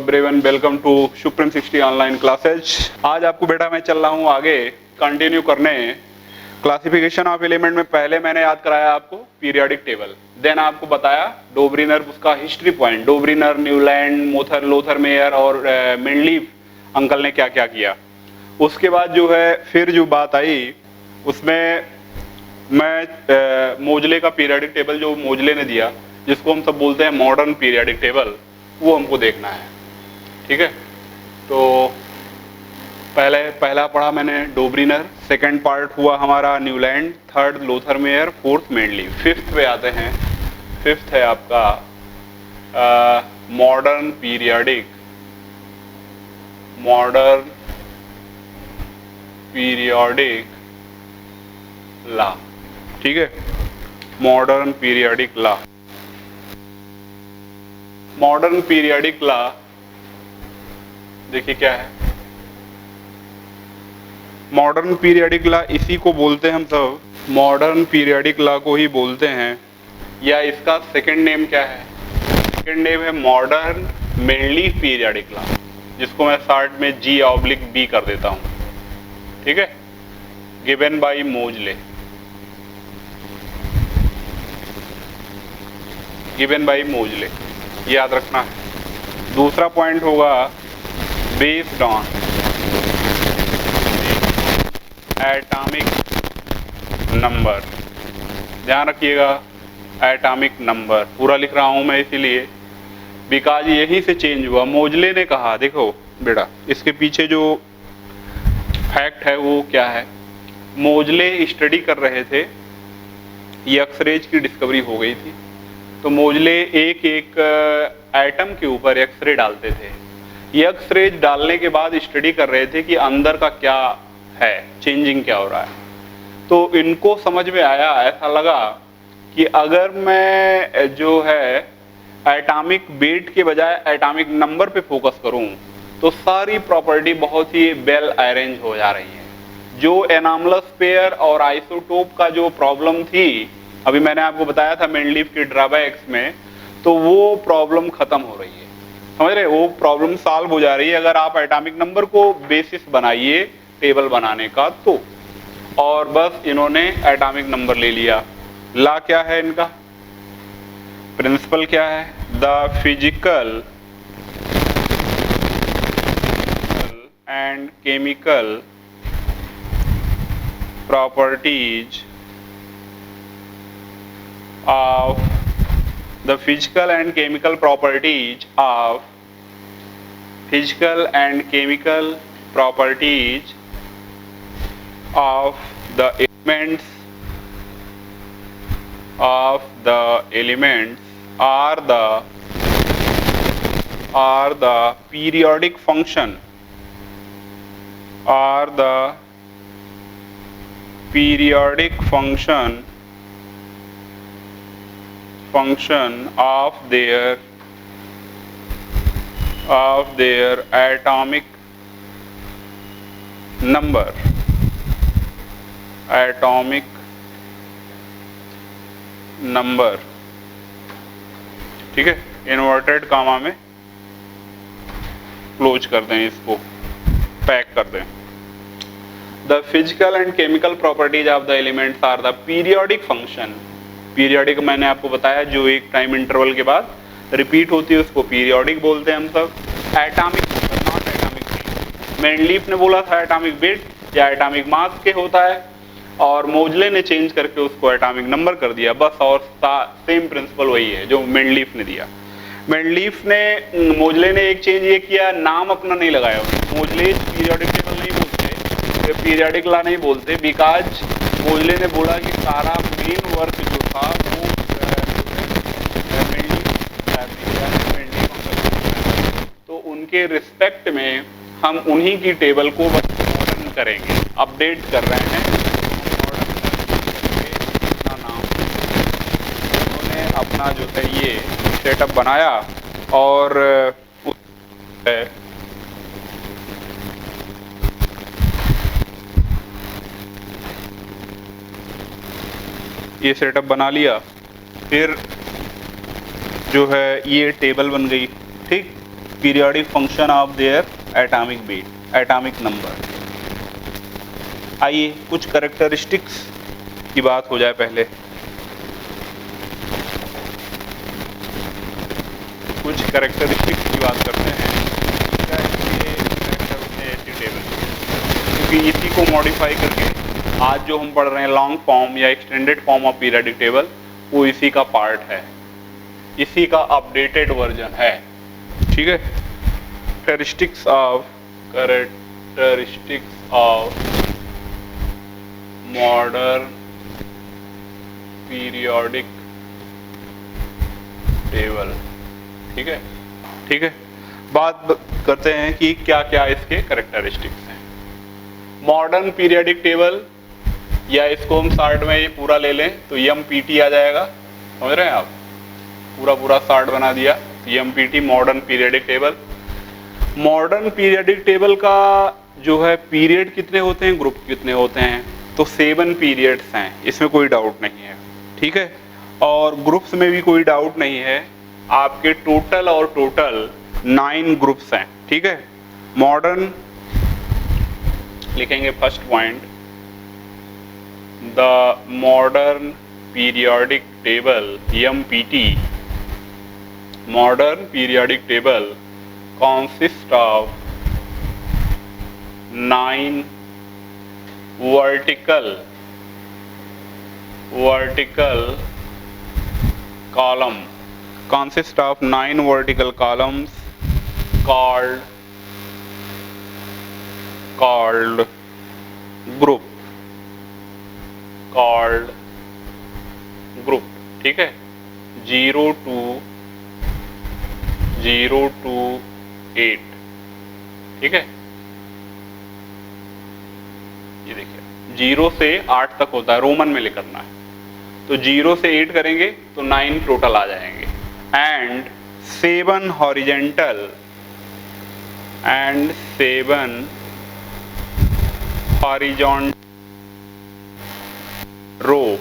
Everyone, welcome to supreme 60 online classes. आज आपको बेटा मैं चल रहा हूँ आगे कंटिन्यू करने क्लासिफिकेशन ऑफ एलिमेंट में। पहले मैंने याद कराया आपको पीरियोडिक टेबल, देन आपको बताया डोब्रिनर, उसका हिस्ट्री पॉइंट, डोब्रिनर, न्यूलैंड, मोथर, लोथर मेयर और मेंडलीफ अंकल ने क्या क्या किया। उसके बाद जो है फिर जो बात आई उसमें मैं मोजले का पीरियोडिक टेबल जो मोजले ने दिया, जिसको हम सब बोलते हैं मॉडर्न पीरियोडिक टेबल, वो हमको देखना है। ठीक है, तो पहला पढ़ा मैंने डोब्रिनर, सेकंड पार्ट हुआ हमारा Newland, third Lothar Meyer, fourth Mendeleev. Fifth पे आते हैं। फिफ्थ है आपका मॉडर्न पीरियोडिक लॉ। ठीक है, modern periodic law. Modern periodic law देखिए क्या है। मॉडर्न पीरियोडिक लॉ इसी को बोलते हैं हम सब, मॉडर्न पीरियोडिक लॉ को ही बोलते हैं, या इसका सेकंड नेम क्या है? सेकंड नेम है मॉडर्न मेंडलीफ पीरियोडिक लॉ, जिसको मैं शॉर्ट में G/B कर देता हूं। ठीक है, गिवन बाय मोजले, गिवन बाय मोजले, याद रखना है। दूसरा पॉइंट होगा बेस्ड ऑन एटॉमिक नंबर। ध्यान रखिएगा, एटॉमिक नंबर पूरा लिख रहा हूं मैं इसीलिए बिकॉज यही से चेंज हुआ। मोजले ने कहा, देखो बेटा इसके पीछे जो फैक्ट है वो क्या है। मोजले स्टडी कर रहे थे, एक्सरेज की डिस्कवरी हो गई थी, तो मोजले एक एक एटम के ऊपर एक्सरे डालते थे। एक्सरे डालने के बाद स्टडी कर रहे थे कि अंदर का क्या है, चेंजिंग क्या हो रहा है। तो इनको समझ में आया, ऐसा लगा कि अगर मैं जो है एटॉमिक वेट के बजाय एटॉमिक नंबर पे फोकस करूं तो सारी प्रॉपर्टी बहुत ही वेल अरेंज हो जा रही है। जो एनामलस पेयर और आइसोटोप का जो प्रॉब्लम थी, अभी मैंने आपको बताया था मेंडलीफ के ड्रॉबैक्स में, तो वो प्रॉब्लम खत्म हो रही है। समझ रहे, वो प्रॉब्लम सॉल्व हो जा रही है अगर आप एटॉमिक नंबर को बेसिस बनाइए टेबल बनाने का तो। और बस इन्होंने एटॉमिक नंबर ले लिया। लॉ क्या है इनका, प्रिंसिपल क्या है? The physical and chemical properties of the physical and chemical properties of the elements are the periodic function of their atomic number, ठीक है, इन्वर्टेड कामा में क्लोज कर दें, इसको पैक कर दें। The physical and chemical properties of the elements are the periodic function. Periodic मैंने आपको बताया जो एक टाइम इंटरवल के बाद रिपीट होती है उसको पीरियोडिक बोलते हैं हम सब। Atomic not atomic weight, Mendeleev ने बोला था एटॉमिक वेट या एटॉमिक मास के होता है, और मोजले ने चेंज करके उसको एटॉमिक नंबर कर दिया बस। और सेम प्रिंसिपल वही है जो मेंडलीफ ने दिया। मोजले ने एक चेंज ये किया, नाम अपना नहीं लगाया उन्होंने। मोजले पीरियोडिक टेबल नहीं बोलते, पीरियोडिक लॉ नहीं बोलते, बिकॉज मोजले ने बोला कि सारा मेन वर्क जो था वो तो उनके रिस्पेक्ट में हम उन्हीं की टेबल को मॉडर्न करेंगे, अपडेट कर रहे हैं। उन्होंने अपना जो है ये सेटअप बनाया और ये सेटअप बना लिया, फिर जो है ये टेबल बन गई। ठीक, periodic function of their atomic weight, atomic number। आइए कुछ कैरेक्टरिस्टिक्स की बात हो जाए पहले। कुछ कैरेक्टरिस्टिक्स की बात करते हैं। क्या इसके कैरेक्टर होते हैं ऐसी टेबल, क्योंकि इसी को मॉडिफाई करके आज जो हम पढ़ रहे हैं लॉन्ग फॉर्म या extended form of periodic table, वो इसी का पार्ट है, इसी का अपडेटेड वर्जन है। ठीक है। Characteristics of modern periodic table. ठीक है, ठीक है। बात करते हैं कि क्या क्या इसके कैरेक्टरिस्टिक्स हैं। मॉडर्न पीरियोडिक टेबल, या इसको हम शार्ट में ये पूरा ले लें तो MPT आ जाएगा। समझ रहे हैं आप, पूरा शार्ट बना दिया, MPT modern periodic table. Modern periodic table का जो है पीरियड कितने होते हैं, ग्रुप कितने होते हैं, तो 7 पीरियड्स हैं, इसमें कोई डाउट नहीं है। ठीक है। और ग्रुप्स में भी कोई डाउट नहीं है, आपके टोटल 9 ग्रुप्स हैं। ठीक है। मॉडर्न लिखेंगे first point, the modern periodic table MPT, modern periodic table consists of 9 vertical column, consists of 9 vertical columns called group, ठीक है। 0 to 8। ठीक है। ये देखिए 0 से 8 तक होता है, रोमन में लिखना है, तो 0 से 8 करेंगे तो 9 टोटल आ जाएंगे। And 7 horizontal row,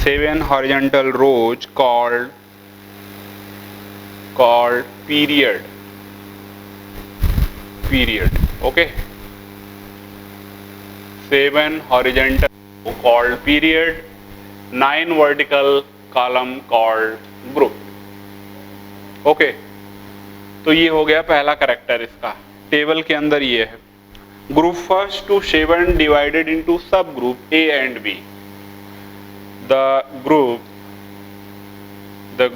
7 horizontal rows called period। Okay, 7 horizontal row called period, 9 vertical column called group। Okay, तो ये हो गया पहला कैरेक्टर इसका। टेबल के अंदर ये है, ग्रुप 1 to 7 divided into सब group A and B। The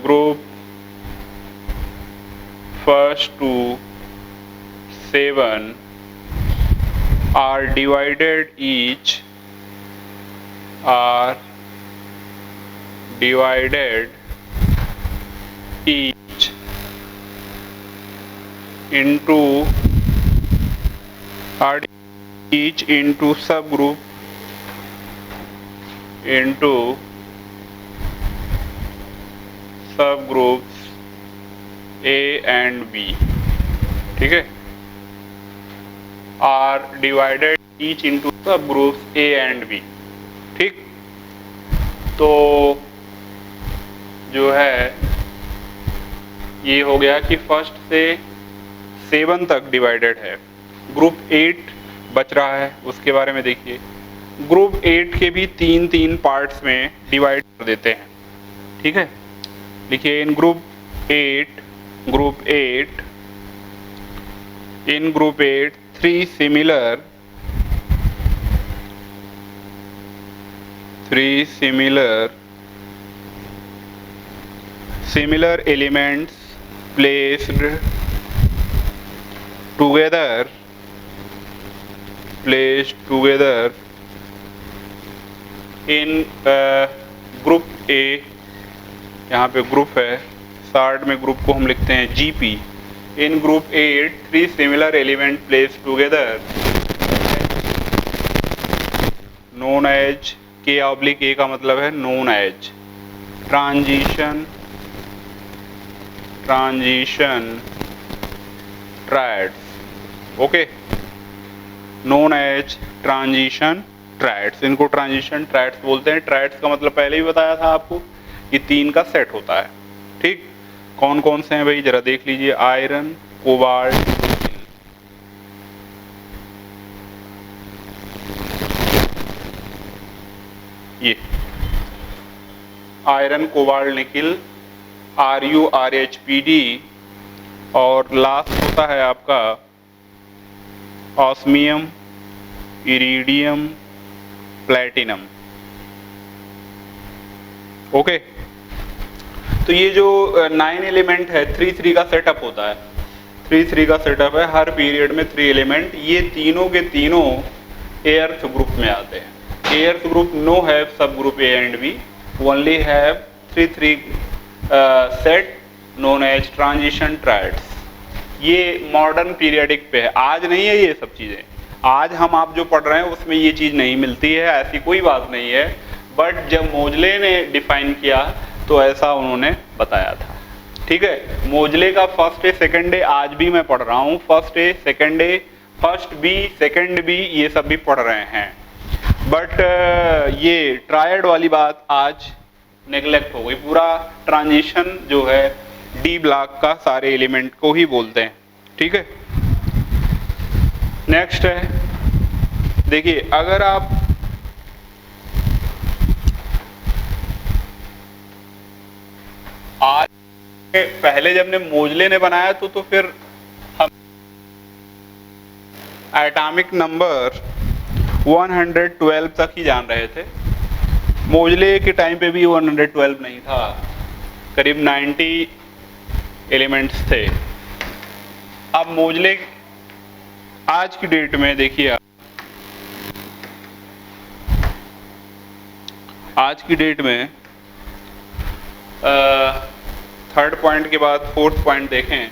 group 1 to 7 are divided each into subgroup subgroups A and B। ठीक है, are divided each into subgroups A and B। ठीक, तो जो है ये हो गया कि फर्स्ट से 7 तक डिवाइडेड है। ग्रुप 8 बच रहा है, उसके बारे में देखिए। ग्रुप 8 के भी 3 पार्ट्स में डिवाइड कर देते हैं। ठीक है, लिखिए in group 8 3 similar elements placed together in group A। यहाँ पे ग्रुप है, शार्ट में ग्रुप को हम लिखते हैं GP। In group 8 3 similar element place together known as, K/A का मतलब है known as transition triads. Okay, known as transition triads, इनको ट्रांजिशन ट्रायड्स बोलते हैं। ट्रायड्स का मतलब पहले ही बताया था आपको कि 3 का सेट होता है। ठीक, कौन कौन से हैं भाई, जरा देख लीजिए। आयरन, कोबाल्ट, ये आयरन, कोबाल्ट, निकिल, RuRHPD, और लास्ट होता है आपका ऑस्मियम, इरिडियम, प्लैटिनम। ओके, तो ये जो 9 एलिमेंट है 3-3 का सेटअप होता है, 3-3 का सेटअप है, हर पीरियड में 3 एलिमेंट। ये तीनों के तीनों एर्थ ग्रुप में आते हैं। Earth group no have sub group A and B, only have 3-3 set known as transition triads. ये मॉडर्न पीरियडिक पे है, आज नहीं है ये सब चीज़ें। आज हम आप जो पढ़ रहे हैं उसमें ये चीज़ नहीं मिलती है, ऐसी कोई बात नहीं है। बट जब मोजले ने डिफाइन किया तो ऐसा उन्होंने बताया था। ठीक है, मोजले का फर्स्ट ए सेकंड ए आज भी मैं पढ़ रहा हूँ। First A second A, first B, second B, ये सब भी पढ़ रहे हैं। बट ये ट्रायड वाली बात आज नेग्लेक्ट हो गई। पूरा ट्रांजिशन जो है डी ब्लॉक का सारे एलिमेंट को ही बोलते हैं। ठीक है, नेक्स्ट है, देखिए अगर आप आज पहले जब ने मोजले ने बनाया तो फिर हम एटॉमिक नंबर 112 तक ही जान रहे थे। मोजले के टाइम पे भी 112 नहीं था, करीब 90 एलिमेंट्स थे। अब मोजले आज की डेट में देखिए, आज की डेट में थर्ड पॉइंट के बाद फोर्थ पॉइंट देखें,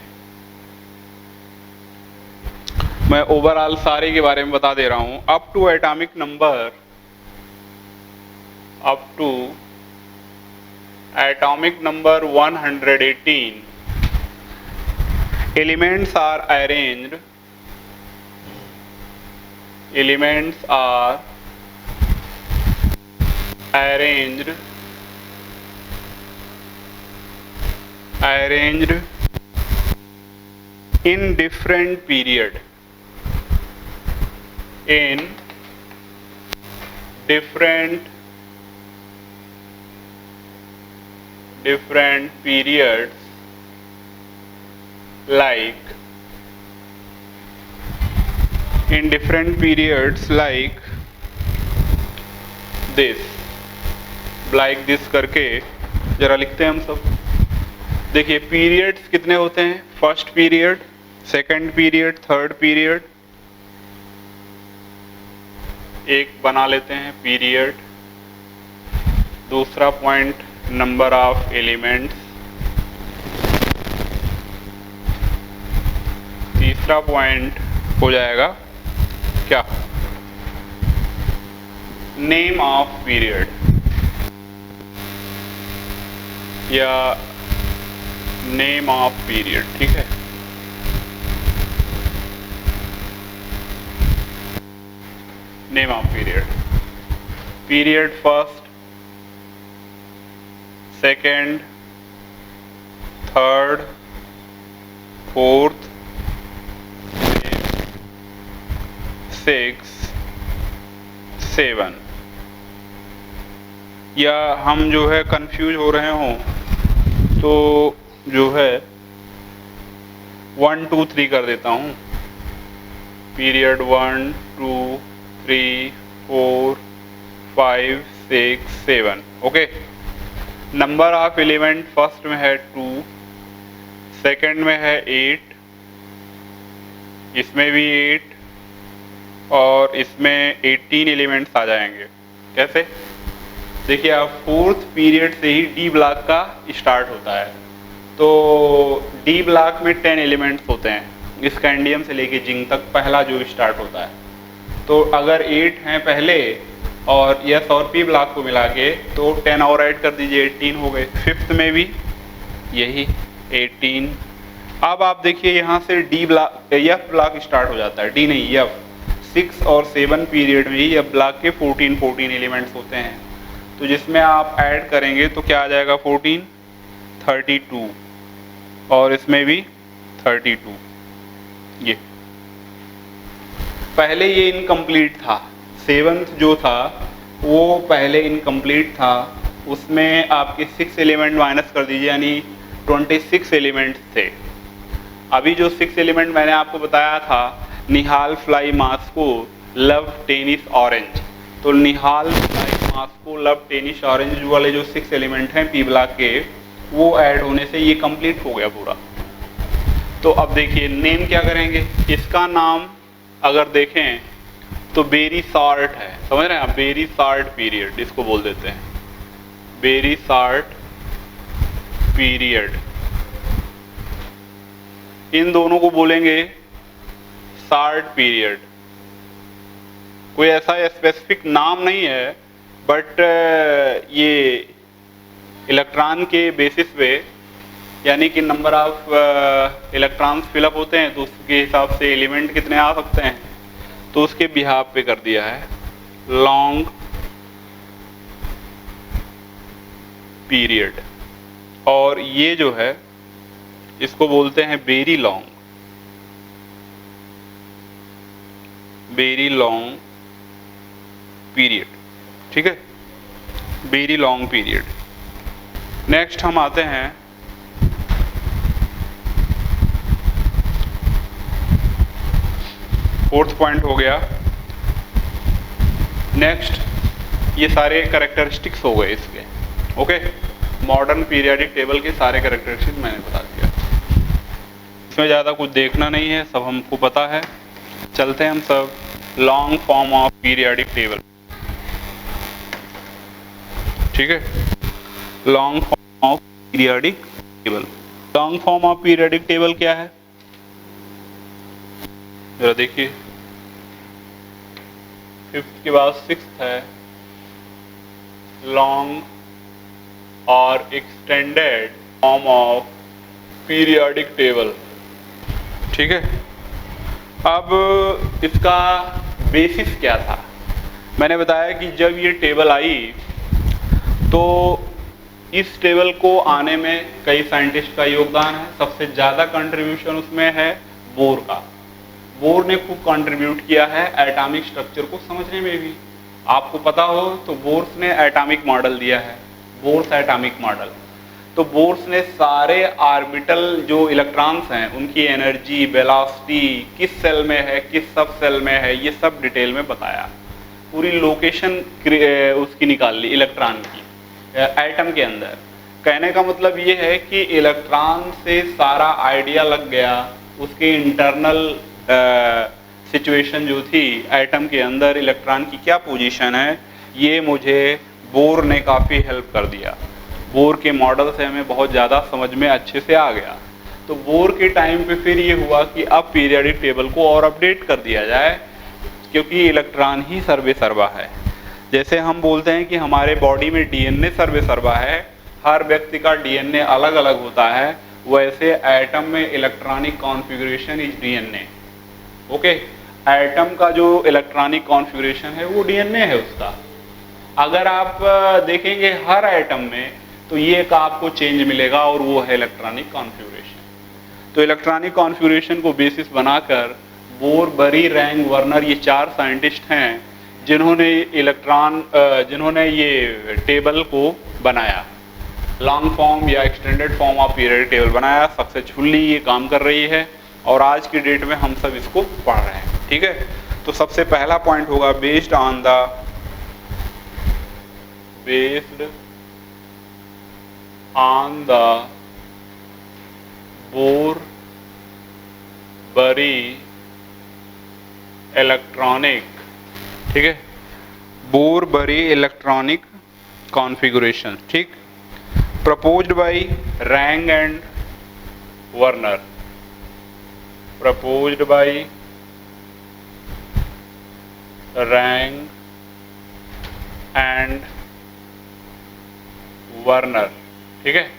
मैं ओवरऑल सारे के बारे में बता दे रहा हूं। Up to atomic number, up to atomic number 118 elements are arranged, elements are arranged in different period, in different periods, like in different periods like this, like this करके जरा लिखते हैं हम सब। देखिए पीरियड्स कितने होते हैं, first period, second period, third period. एक बना लेते हैं पीरियड। दूसरा पॉइंट नंबर ऑफ एलिमेंट्स। तीसरा पॉइंट हो जाएगा क्या, नेम ऑफ पीरियड या नेम ऑफ पीरियड। ठीक है, name of period, period first, second, third, fourth, six, seven. या हम जो है कंफ्यूज हो रहे हों तो जो है 1 2 3 कर देता हूँ। Period 1 2 3 4 5 6 7। Okay, number of element first में है 2, सेकंड में है 8, इसमें भी 8 और इसमें 18 एलिमेंट्स आ जाएंगे। कैसे, देखिए आप फोर्थ पीरियड से ही डी ब्लॉक का स्टार्ट होता है। तो डी ब्लॉक में 10 एलिमेंट्स होते हैं, स्कैंडियम से लेके जिंक तक पहला जो स्टार्ट होता है। तो अगर 8 हैं पहले और एस और पी ब्लॉक को मिला के तो 10 और ऐड कर दीजिए, 18 हो गए। फिफ्थ में भी यही 18। अब आप देखिए यहाँ से D block, F block start हो जाता है, डी नहीं एफ। 6 और 7 पीरियड में ही एफ ब्लॉक के 14 एलिमेंट्स होते हैं। तो जिसमें आप ऐड करेंगे तो क्या आ जाएगा, 14 32। और इसमें भी 32। ये पहले ये इनकम्प्लीट था, 7th जो था वो पहले इनकम्प्लीट था, उसमें आपके 6 एलिमेंट माइनस कर दीजिए, यानी 26 एलिमेंट थे। अभी जो 6 एलिमेंट मैंने आपको बताया था, Nihal, fly, Moscow, love, tennis, orange, तो Nihal, fly, Moscow, love, tennis, orange वाले जो 6 एलिमेंट हैं पी ब्लॉक के, वो ऐड होने से ये कंप्लीट हो गया पूरा। तो अब देखिए नेम क्या करेंगे, इसका नाम अगर देखें तो बेरी शॉर्ट है, समझ रहे हैं आप, बेरी शॉर्ट पीरियड इसको बोल देते हैं, बेरी शॉर्ट पीरियड। इन दोनों को बोलेंगे शॉर्ट पीरियड। कोई ऐसा स्पेसिफिक नाम नहीं है, बट ये इलेक्ट्रॉन के बेसिस पे, यानी कि नंबर ऑफ इलेक्ट्रॉन्स फिलअप होते हैं तो उसके हिसाब से एलिमेंट कितने आ सकते हैं, तो उसके बिहाफ पे कर दिया है लॉन्ग पीरियड। और ये जो है इसको बोलते हैं very long, very long period, ठीक है, वेरी लॉन्ग पीरियड। नेक्स्ट हम आते हैं फोर्थ पॉइंट हो गया। नेक्स्ट ये सारे कैरेक्टरिस्टिक्स हो गए इसके, ओके, मॉडर्न पीरियोडिक टेबल के सारे कैरेक्टरिस्टिक्स मैंने बता दिया। इसमें ज़्यादा कुछ देखना नहीं है, सब हमको पता है। चलते हैं हम सब long form of periodic table, ठीक है, long form of periodic table. Long form of periodic table क्या है, जरा देखिए, 5th के बाद 6th है, लॉन्ग और extended form of periodic table, ठीक है। अब इसका बेसिस क्या था, मैंने बताया कि जब ये टेबल आई तो इस टेबल को आने में कई साइंटिस्ट का योगदान है। सबसे ज़्यादा कंट्रीब्यूशन उसमें है बोर का। बोर ने खूब कंट्रीब्यूट किया है एटॉमिक स्ट्रक्चर को समझने में भी। आपको पता हो तो बोर्स ने एटॉमिक मॉडल दिया है, बोर्स एटॉमिक मॉडल। तो बोर्स ने सारे ऑर्बिटल जो इलेक्ट्रॉन्स हैं उनकी एनर्जी, वेलोसिटी, किस सेल में है, किस सब सेल में है, ये सब डिटेल में बताया। पूरी लोकेशन उसकी निकाल ली इलेक्ट्रॉन की एटम के अंदर। कहने का मतलब ये है कि इलेक्ट्रॉन से सारा आइडिया लग गया, उसके इंटरनल सिचुएशन जो थी एटम के अंदर, इलेक्ट्रॉन की क्या पोजीशन है, ये मुझे बोर ने काफ़ी हेल्प कर दिया। बोर के मॉडल से हमें बहुत ज़्यादा समझ में अच्छे से आ गया। तो बोर के टाइम पे फिर ये हुआ कि अब पीरियोडिक टेबल को और अपडेट कर दिया जाए, क्योंकि इलेक्ट्रॉन ही सर्वे सर्वा है। जैसे हम बोलते हैं कि हमारे बॉडी में डीएनए सर्वे सर्वा है, हर व्यक्ति का डीएनए अलग अलग होता है, वैसे एटम में electronic configuration is DNA. Okay, atom का जो इलेक्ट्रॉनिक कॉन्फ़िगरेशन है वो डीएनए है उसका। अगर आप देखेंगे हर एटम में तो ये एक आपको चेंज मिलेगा और वो है इलेक्ट्रॉनिक कॉन्फ़िगरेशन। तो इलेक्ट्रॉनिक कॉन्फ़िगरेशन को बेसिस बनाकर बोर, बरी, रैंग, वर्नर, ये 4 साइंटिस्ट हैं जिन्होंने ये टेबल को बनाया, लॉन्ग फॉर्म या extended form of periodic table बनाया। सक्सेसफुली ये काम कर रही है और आज की डेट में हम सब इसको पढ़ रहे हैं, ठीक है। तो सबसे पहला पॉइंट होगा बेस्ड ऑन द बोर बरी इलेक्ट्रॉनिक, ठीक है, बोर बरी इलेक्ट्रॉनिक कॉन्फ़िगरेशन, ठीक, proposed by Rang and Werner, proposed by Rang and Werner, ठीक है,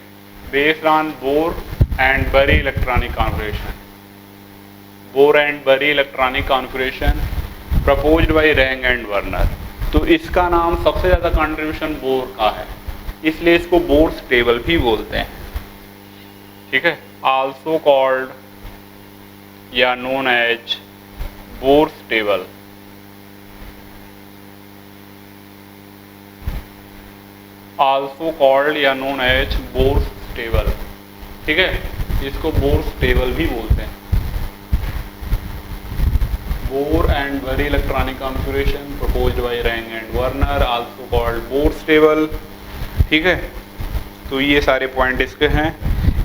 based on bore and Bury electronic configuration, bore and Bury electronic configuration proposed by Rang and Werner. तो इसका नाम सबसे ज़्यादा कंट्रीब्यूशन बोर का है, इसलिए इसको बोर्स टेबल भी बोलते हैं, ठीक है। आल्सो कॉल्ड या known as Bohr's table. Also called या नोन एज बोर्स टेबल, ठीक है, इसको बोर्स टेबल भी बोलते हैं। Bohr and Bury electronic configuration proposed by Rang and Werner, also called Bohr's table, ठीक है। तो ये सारे पॉइंट इसके हैं।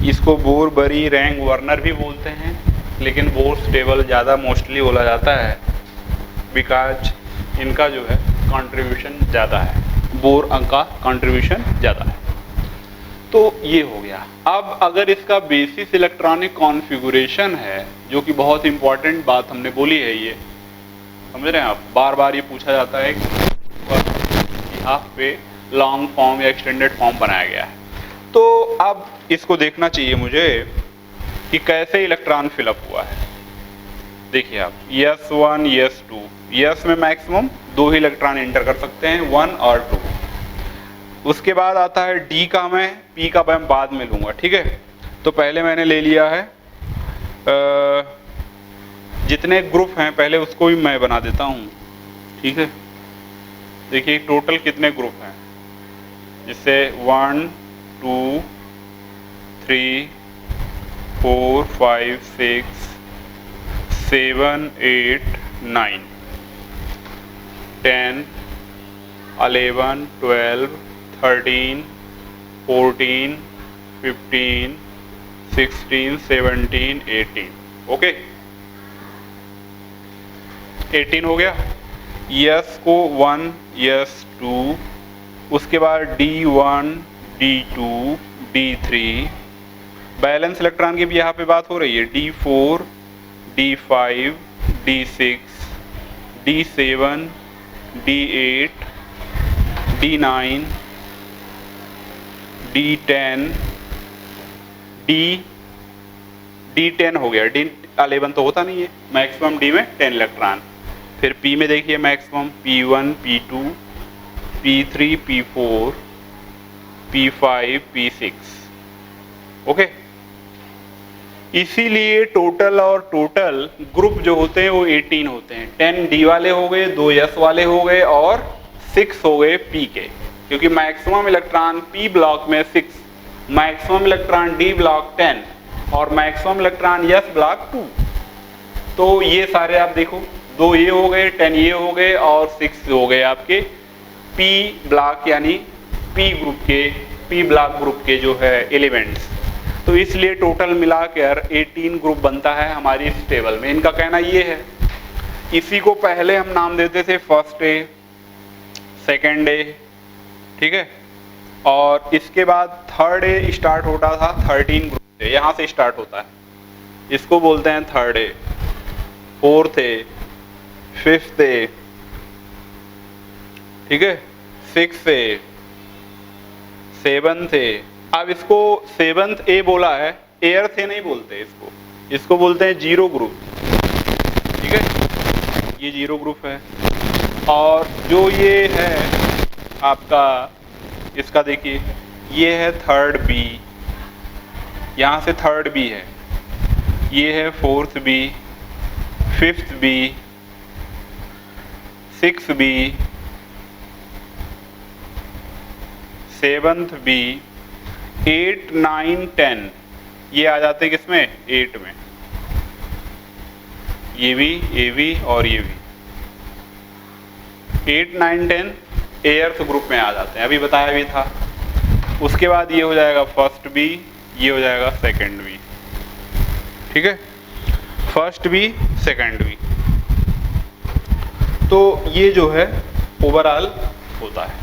इसको बोर, बरी, रैंग, वर्नर भी बोलते हैं, लेकिन बोर्स टेबल ज़्यादा मोस्टली बोला जाता है बिकॉज इनका जो है कंट्रीब्यूशन ज़्यादा है, बोर का कंट्रीब्यूशन ज़्यादा है। तो ये हो गया। अब अगर इसका बेसिस इलेक्ट्रॉनिक कॉन्फ़िगरेशन है, जो कि बहुत इंपॉर्टेंट बात हमने बोली है, ये समझ रहे हैं आप, बार बार ये पूछा जाता है कि हाफ पे लॉन्ग फॉर्म या एक्सटेंडेड फॉर्म बनाया गया है। तो अब इसको देखना चाहिए मुझे कि कैसे इलेक्ट्रॉन फिलअप हुआ है। देखिए आप, S1 S2, S में मैक्सिमम 2 ही इलेक्ट्रॉन एंटर कर सकते हैं, 1 और 2। उसके बाद आता है D का, मैं P का मैं बाद में लूँगा, ठीक है। तो पहले मैंने ले लिया है जितने ग्रुप हैं पहले उसको भी मैं बना देता हूँ, ठीक है। देखिए टोटल कितने ग्रुप हैं, जिससे 1 2 3 4 5 6 7 8 9 10 11 12 13 14 15 16 17 18, ओके 18 हो गया। यस को 1 यस 2, उसके बाद D1 D2 D3, balance electron की भी यहाँ पे बात हो रही है, D4 D5 D6 D7 D8 D9 D10 D10 हो गया, D11 तो होता नहीं है, मैक्सिमम D में 10 इलेक्ट्रॉन। फिर P में देखिए maximum P1 P2 P3 P4 P5 P6, okay. इसीलिए टोटल और टोटल ग्रुप जो होते हैं वो 18 होते हैं। 10 D वाले हो गए, 2 S वाले हो गए और 6 हो गए P के, क्योंकि मैक्सिमम इलेक्ट्रॉन P ब्लॉक में 6, मैक्सिमम इलेक्ट्रॉन D ब्लॉक 10 और मैक्सिमम इलेक्ट्रॉन S ब्लॉक 2। तो ये सारे आप देखो, 2 ये हो गए, 10 ये हो गए और 6 हो गए आपके P ब्लॉक यानी P ग्रुप के, P ब्लॉक ग्रुप के जो है एलिमेंट्स। तो इसलिए टोटल मिलाकर 18 ग्रुप बनता है हमारी इस टेबल में। इनका कहना ये है, इसी को पहले हम नाम देते थे फर्स्ट ए, सेकेंड ए, ठीक है, और इसके बाद थर्ड ए स्टार्ट होता था 13 ग्रुप से, यहाँ से स्टार्ट होता है, इसको बोलते हैं third A, fourth A, fifth A, ठीक है, सिक्स्थ ए, सेवंथ ए। अब इसको सेवंथ ए बोला है, एयर्थ ए नहीं बोलते इसको, इसको बोलते हैं जीरो ग्रुप, ठीक है, ये जीरो ग्रुप है। और जो ये है आपका, इसका देखिए ये है थर्ड बी, यहाँ से थर्ड बी है, ये है fourth B, fifth B, sixth B, seventh B, 8 9 10 ये आ जाते हैं किसमें, 8 में, ये भी और ये भी 8 9 10 एयर्थ ग्रुप में आ जाते हैं, अभी बताया भी था। उसके बाद ये हो जाएगा फर्स्ट बी, ये हो जाएगा सेकंड बी, ठीक है, फर्स्ट बी सेकंड बी। तो ये जो है ओवरऑल होता है।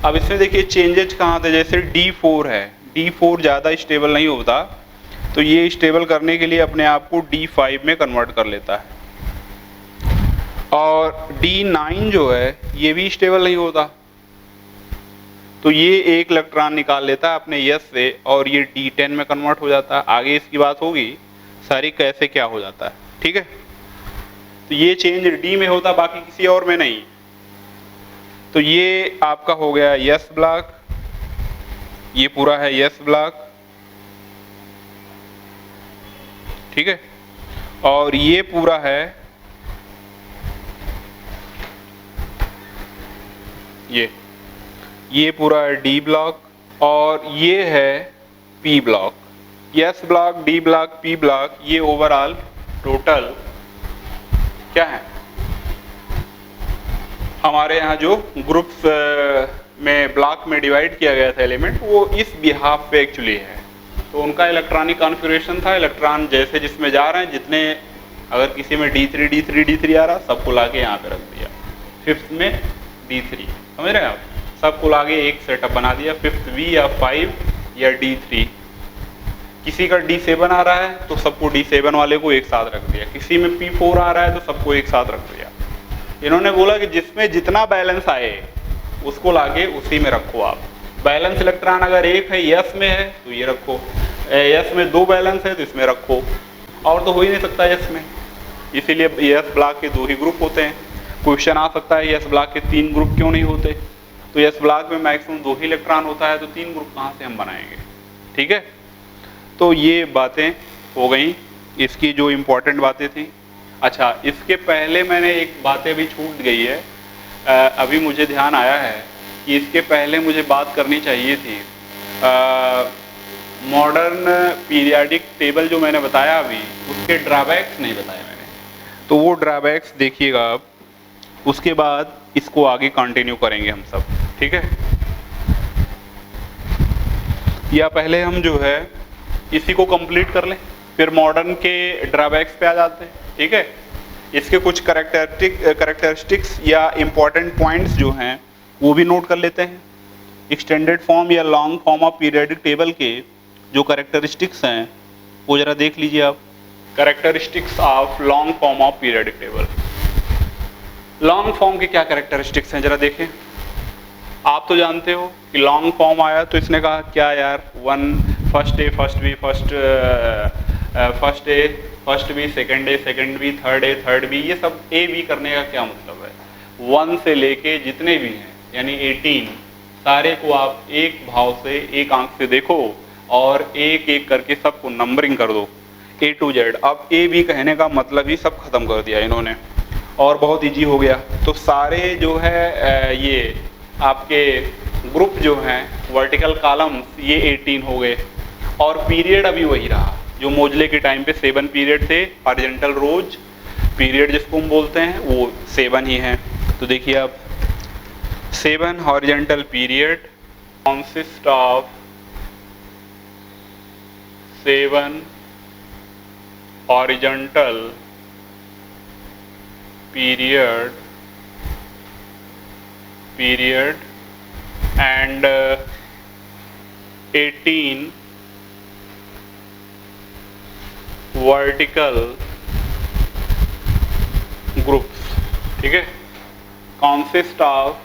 अब इसमें देखिए चेंजेज कहाँ थे, जैसे D4 है, D4 ज़्यादा स्टेबल नहीं होता, तो ये स्टेबल करने के लिए अपने आप को D5 में कन्वर्ट कर लेता है। और D9 जो है ये भी स्टेबल नहीं होता, तो ये एक इलेक्ट्रॉन निकाल लेता है अपने यस से और ये D10 में कन्वर्ट हो जाता है। आगे इसकी बात होगी सारी कैसे क्या हो जाता है, ठीक है। तो ये चेंज D में होता, बाकी किसी और में नहीं। तो ये आपका हो गया यस ब्लॉक, ये पूरा है यस ब्लॉक, ठीक है। और ये पूरा है, ये पूरा है डी ब्लॉक, और ये है P block. S block, D block, P block, ये ओवरऑल टोटल क्या है हमारे यहाँ जो ग्रुप्स में ब्लॉक में डिवाइड किया गया था एलिमेंट, वो इस बिहाफ पे एक्चुअली है। तो उनका इलेक्ट्रॉनिक कॉन्फ़िगरेशन था, इलेक्ट्रॉन जैसे जिसमें जा रहे हैं, जितने अगर किसी में D3 D3 D3 आ रहा, सबको लाके यहाँ पे रख दिया। फिफ्थ में D3, समझ रहे हैं आप, सबको लाके एक सेटअप बना दिया, फिफ्थ V या 5 या D3। किसी का D7 आ रहा है तो सबको D7 वाले को एक साथ रख दिया, किसी में P4 आ रहा है तो सबको एक साथ रख दिया। इन्होंने बोला कि जिसमें जितना बैलेंस आए उसको लाके उसी में रखो आप। बैलेंस इलेक्ट्रॉन अगर एक है, यस में है तो ये रखो, यस में 2 बैलेंस है तो इसमें रखो, और तो हो ही नहीं सकता यस में, इसीलिए यस ब्लॉक के 2 ही ग्रुप होते हैं। क्वेश्चन आ सकता है यस ब्लॉक के 3 ग्रुप क्यों नहीं होते, तो यस ब्लॉक में मैक्सिमम 2 ही इलेक्ट्रॉन होता है, तो 3 ग्रुप कहाँ से हम बनाएंगे, ठीक है। तो ये बातें हो गई, इसकी जो इम्पोर्टेंट बातें थी। अच्छा, इसके पहले मैंने एक बातें भी छूट गई है, अभी मुझे ध्यान आया है कि इसके पहले मुझे बात करनी चाहिए थी। मॉडर्न पीरियाडिक टेबल जो मैंने बताया अभी, उसके ड्रॉबैक्स नहीं बताए मैंने, तो वो ड्रॉबैक्स देखिएगा आप, उसके बाद इसको आगे कंटिन्यू करेंगे हम सब, ठीक है। या पहले हम जो है इसी को कंप्लीट कर लें, फिर मॉडर्न के ड्रॉबैक्स पे आ जाते हैं, ठीक है। इसके कुछ करेक्टरिस्टिक्स या इम्पॉर्टेंट पॉइंट्स जो हैं वो भी नोट कर लेते हैं। एक्सटेंडेड फॉर्म या long form of periodic table के जो करेक्टरिस्टिक्स हैं वो जरा देख लीजिए आप। Characteristics of long form of periodic table. Long form के क्या करेक्टरिस्टिक्स हैं जरा देखें। आप तो जानते हो कि लॉन्ग फॉर्म आया तो इसने कहा क्या यार, first A first B first B, second B, third B, ये सब ए बी करने का क्या मतलब है। 1 से लेके जितने भी हैं यानी 18 सारे को आप एक भाव से, एक आंख से देखो और एक एक करके सबको नंबरिंग कर दो A to Z। अब ए बी कहने का मतलब ही सब खत्म कर दिया इन्होंने, और बहुत इजी हो गया। तो सारे जो है ये आपके ग्रुप जो हैं वर्टिकल कॉलम्स, ये 18 हो गए, और पीरियड अभी वही रहा जो मोजले के टाइम पे 7 पीरियड थे। हॉरिजॉन्टल रोज पीरियड जिसको हम बोलते हैं वो 7 ही हैं। तो देखिए अब 7 horizontal period consist of 7 horizontal period and 18 vertical groups, ठीक है। consist of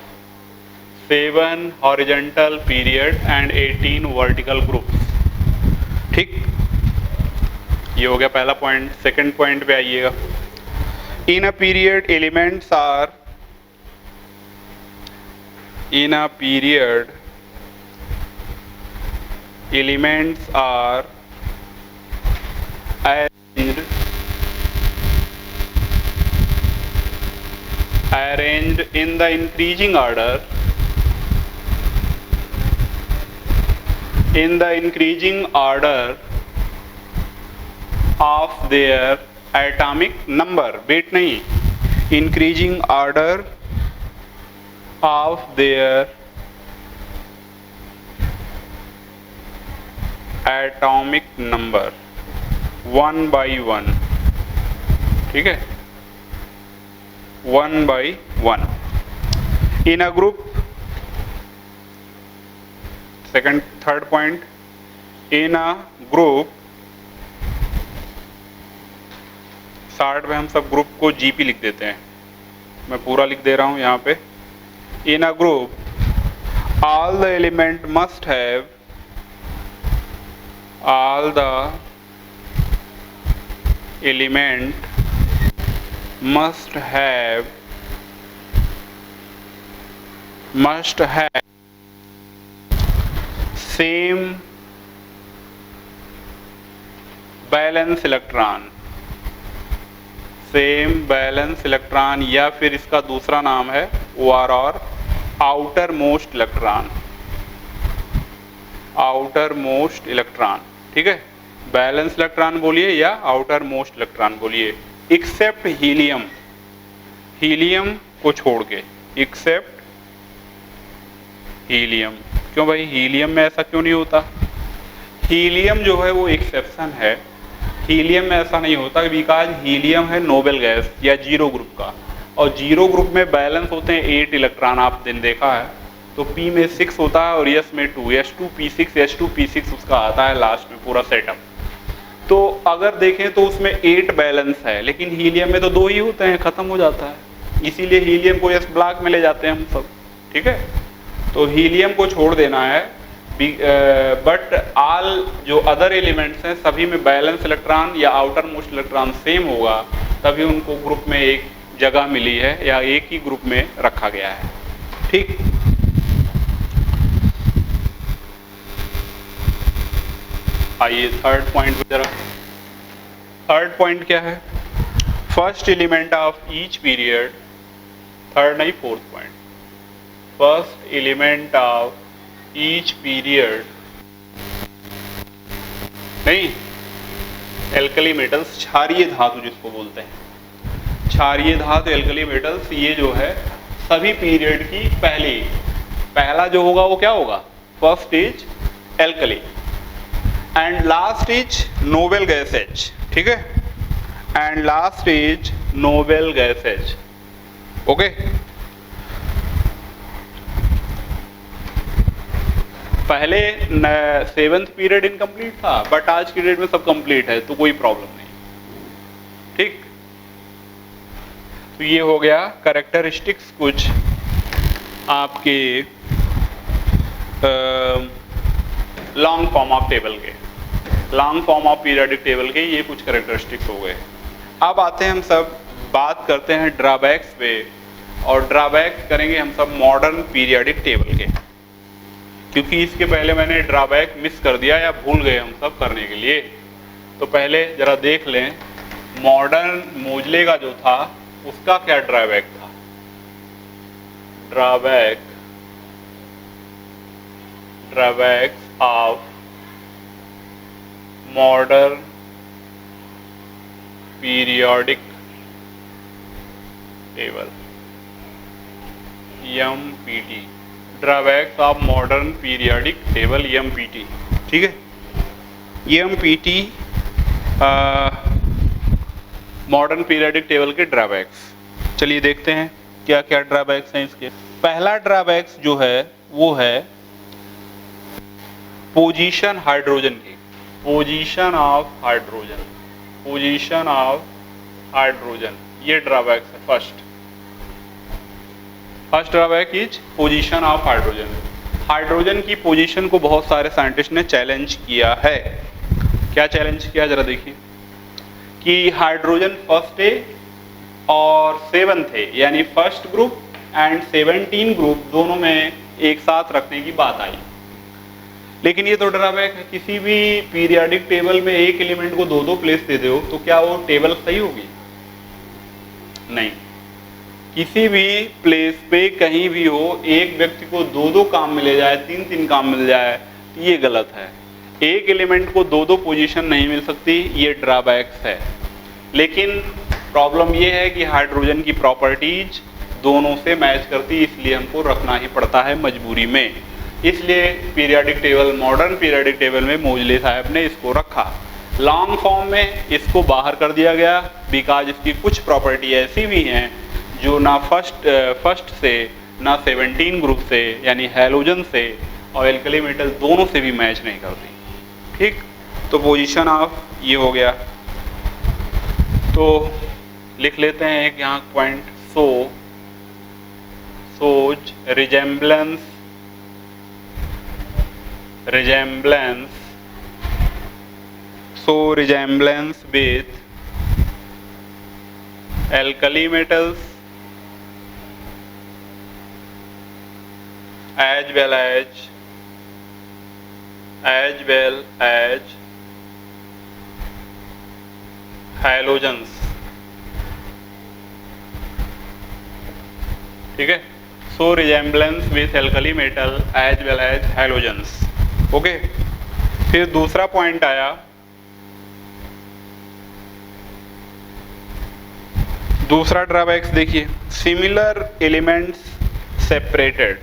7 horizontal period and 18 vertical groups, ठीक। ये हो गया पहला पॉइंट। सेकंड पॉइंट पे आइएगा। In a period elements are arranged in the increasing order of their atomic number, weight नहीं, increasing order of their atomic number 1 by 1, ठीक है, 1 by 1 in a group। Third point, in a group, short में हम सब group को GP लिख देते हैं, मैं पूरा लिख दे रहा हूं यहाँ पे। In a group all the element must have same valence electron, same valence electron, या फिर इसका दूसरा नाम है OR और outer most electron, outer most electron. ठीक है, बैलेंस इलेक्ट्रॉन बोलिए या आउटर मोस्ट इलेक्ट्रॉन बोलिए, एक्सेप्ट हीलियम, हीलियम को छोड़ के, एक्सेप्ट हीलियम। क्यों भाई, हीलियम में ऐसा क्यों नहीं होता? हीलियम जो है वो एक्सेप्शन है, हीलियम में ऐसा नहीं होता बिकॉज हीलियम है नोबेल गैस या जीरो ग्रुप का, और जीरो ग्रुप में बैलेंस होते हैं 8 इलेक्ट्रॉन, आप दिन देखा है, तो P में 6 होता है और S में 2, H2P6, H2P6 उसका आता है लास्ट में पूरा सेटअप। तो अगर देखें तो उसमें 8 बैलेंस है, लेकिन हीलियम में तो 2 ही होते हैं, खत्म हो जाता है, इसीलिए हीलियम को S ब्लॉक में ले जाते हैं हम सब। ठीक है, तो हीलियम को छोड़ देना है, बट ऑल जो अदर एलिमेंट्स हैं सभी में बैलेंस इलेक्ट्रॉन या आउटर मोस्ट इलेक्ट्रॉन सेम होगा, तभी उनको ग्रुप में एक जगह मिली है या एक ही ग्रुप में रखा गया है। ठीक, आइए थर्ड पॉइंट पे जरा। थर्ड पॉइंट क्या है? First element of each period, third नहीं fourth point, first element of each period, नहीं, एल्कली मेटल्स, क्षारीय धातु जिसको बोलते हैं, क्षारीय धातु एल्कली मेटल्स, ये जो है सभी पीरियड की पहला जो होगा वो क्या होगा? First is alkali and last is Nobel gases. ठीक है, and last is Nobel gases. Okay, पहले 7th पीरियड इनकम्प्लीट था, बट आज की डेट में सब कंप्लीट है, तो कोई प्रॉब्लम नहीं। ठीक, तो ये हो गया कैरेक्टरिस्टिक्स कुछ आपके लॉन्ग फॉर्म ऑफ टेबल के, long form of periodic table के ये कुछ कैरेक्टरिस्टिक्स हो गए। अब आते हैं हम सब बात करते हैं ड्रॉबैक्स पे, और ड्रॉबैक्स करेंगे हम सब मॉडर्न पीरियोडिक टेबल के, क्योंकि इसके पहले मैंने ड्रॉबैक मिस कर दिया या भूल गए हम सब करने के लिए। तो पहले जरा देख लें मॉडर्न मोजले का जो था उसका क्या ड्रॉबैक था। Drawbacks of modern periodic table, MPT, drawbacks of modern periodic table, MPT। ठीक है, MPT मॉडर्न पीरियोडिक टेबल के ड्रॉबैक्स। चलिए देखते हैं क्या क्या ड्रॉबैक्स हैं इसके। पहला ड्रॉबैक्स जो है वो है पोजीशन हाइड्रोजन की, position of hydrogen, position of hydrogen, ये ड्रॉबैक्स है। First drawback is position of hydrogen. Hydrogen की पोजीशन को बहुत सारे साइंटिस्ट ने चैलेंज किया है। क्या चैलेंज किया जरा देखिए, कि हाइड्रोजन फर्स्ट है और 7th है, यानी फर्स्ट ग्रुप एंड 17 ग्रुप दोनों में एक साथ रखने की बात आई। लेकिन ये तो ड्रॉबैक है, किसी भी पीरियोडिक टेबल में एक एलिमेंट को 2-2 प्लेस दे दो तो क्या वो टेबल सही होगी? नहीं, किसी भी प्लेस पे कहीं भी हो एक व्यक्ति को 2-2 काम मिले जाए, 3-3 काम मिल जाए, तो ये गलत है। एक एलिमेंट को 2-2 पोजीशन नहीं मिल सकती, ये ड्रॉबैक्स है। लेकिन प्रॉब्लम ये है कि हाइड्रोजन की प्रॉपर्टीज दोनों से मैच करती, इसलिए हमको रखना ही पड़ता है मजबूरी में। इसलिए periodic table, modern periodic table में मोजले साहब ने इसको रखा। लॉन्ग फॉर्म में इसको बाहर कर दिया गया बिकॉज इसकी कुछ प्रॉपर्टी ऐसी भी हैं जो ना फर्स्ट से ना 17 ग्रुप से यानी हैलोजन से और एल्कली मेटल दोनों से भी मैच नहीं करती। ठीक, तो पोजीशन ऑफ ये हो गया। तो लिख लेते हैं एक यहाँ point, shows resemblance with alkali metals as well as halogens, ठीक है। So resemblance with alkali metal as well as halogens, okay. फिर दूसरा पॉइंट आया, दूसरा ड्रॉबैक्स देखिए, similar elements separated,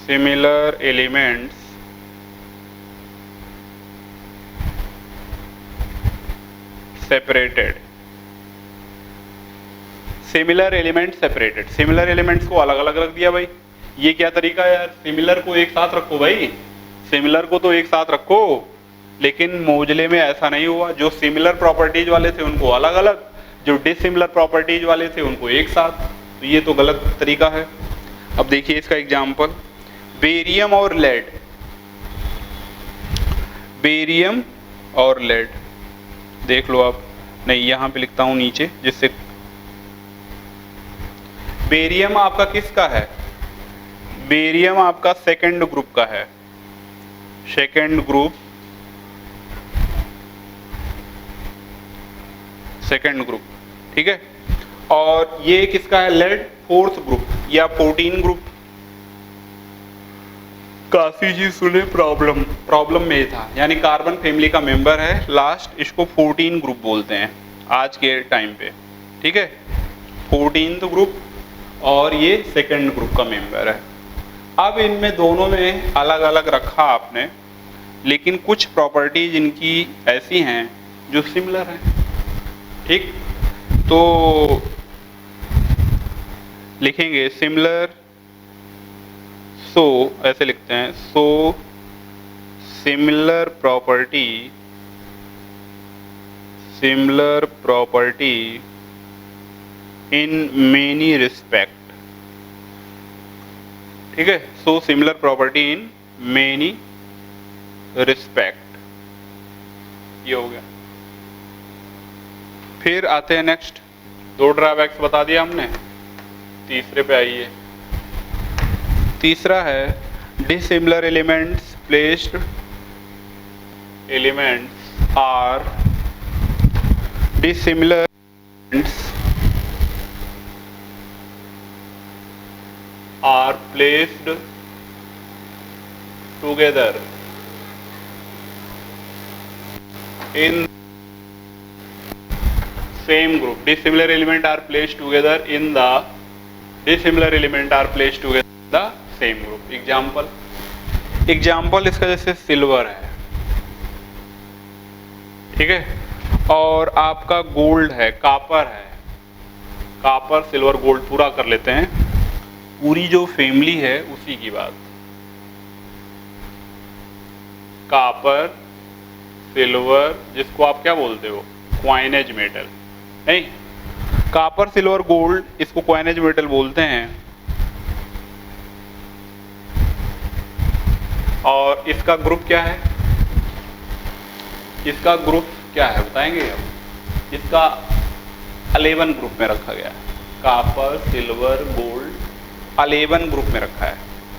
similar elements separated, similar element separated, similar elements को अलग अलग रख दिया भाई। ये क्या तरीका है यार, सिमिलर को एक साथ रखो भाई, सिमिलर को तो एक साथ रखो, लेकिन मोजले में ऐसा नहीं हुआ। जो सिमिलर प्रॉपर्टीज वाले थे उनको अलग अलग, जो डिसिमिलर प्रॉपर्टीज वाले थे उनको एक साथ, तो ये तो गलत तरीका है। अब देखिए इसका एग्जाम्पल, बेरियम और लेड, बेरियम और लेड देख लो आप, नहीं यहां पे लिखता हूं नीचे, जिससे बेरियम आपका किसका है, बेरियम आपका सेकंड ग्रुप का है, सेकंड ग्रुप, सेकंड ग्रुप, ठीक है। और ये किसका है, लेड फोर्थ ग्रुप या 14 ग्रुप। काफी चीज सुने, प्रॉब्लम में ही था, यानी कार्बन फैमिली का मेंबर है लास्ट, इसको 14 ग्रुप बोलते हैं आज के टाइम पे, ठीक है। 14th ग्रुप और ये सेकंड ग्रुप का मेंबर है। अब इनमें दोनों में अलग अलग रखा आपने, लेकिन कुछ प्रॉपर्टीज इनकी ऐसी हैं जो सिमिलर हैं, ठीक। तो लिखेंगे सिमिलर, सो ऐसे लिखते हैं, so similar property in many respect, ठीक है। So similar property in many respect, ये हो गया। फिर आते हैं नेक्स्ट, दो ड्रॉबैक्स बता दिया हमने, तीसरे पे आइए। तीसरा है dissimilar elements placed, elements are dissimilar are placed together in same group. Dissimilar element are placed together in the dissimilar element are placed together in the same group. Example इसका जैसे सिल्वर है, ठीक है, और आपका गोल्ड है, copper है, copper silver gold पूरा कर लेते हैं, पूरी जो फैमिली है उसी की बात, कापर सिल्वर, जिसको आप क्या बोलते हो, क्वाइनेज मेटल, नहीं, कापर सिल्वर गोल्ड, इसको क्वाइनेज मेटल बोलते हैं। और इसका ग्रुप क्या है, इसका ग्रुप क्या है बताएंगे अब, इसका 11 ग्रुप में रखा गया है, कापर सिल्वर गोल्ड 11 ग्रुप में रखा है,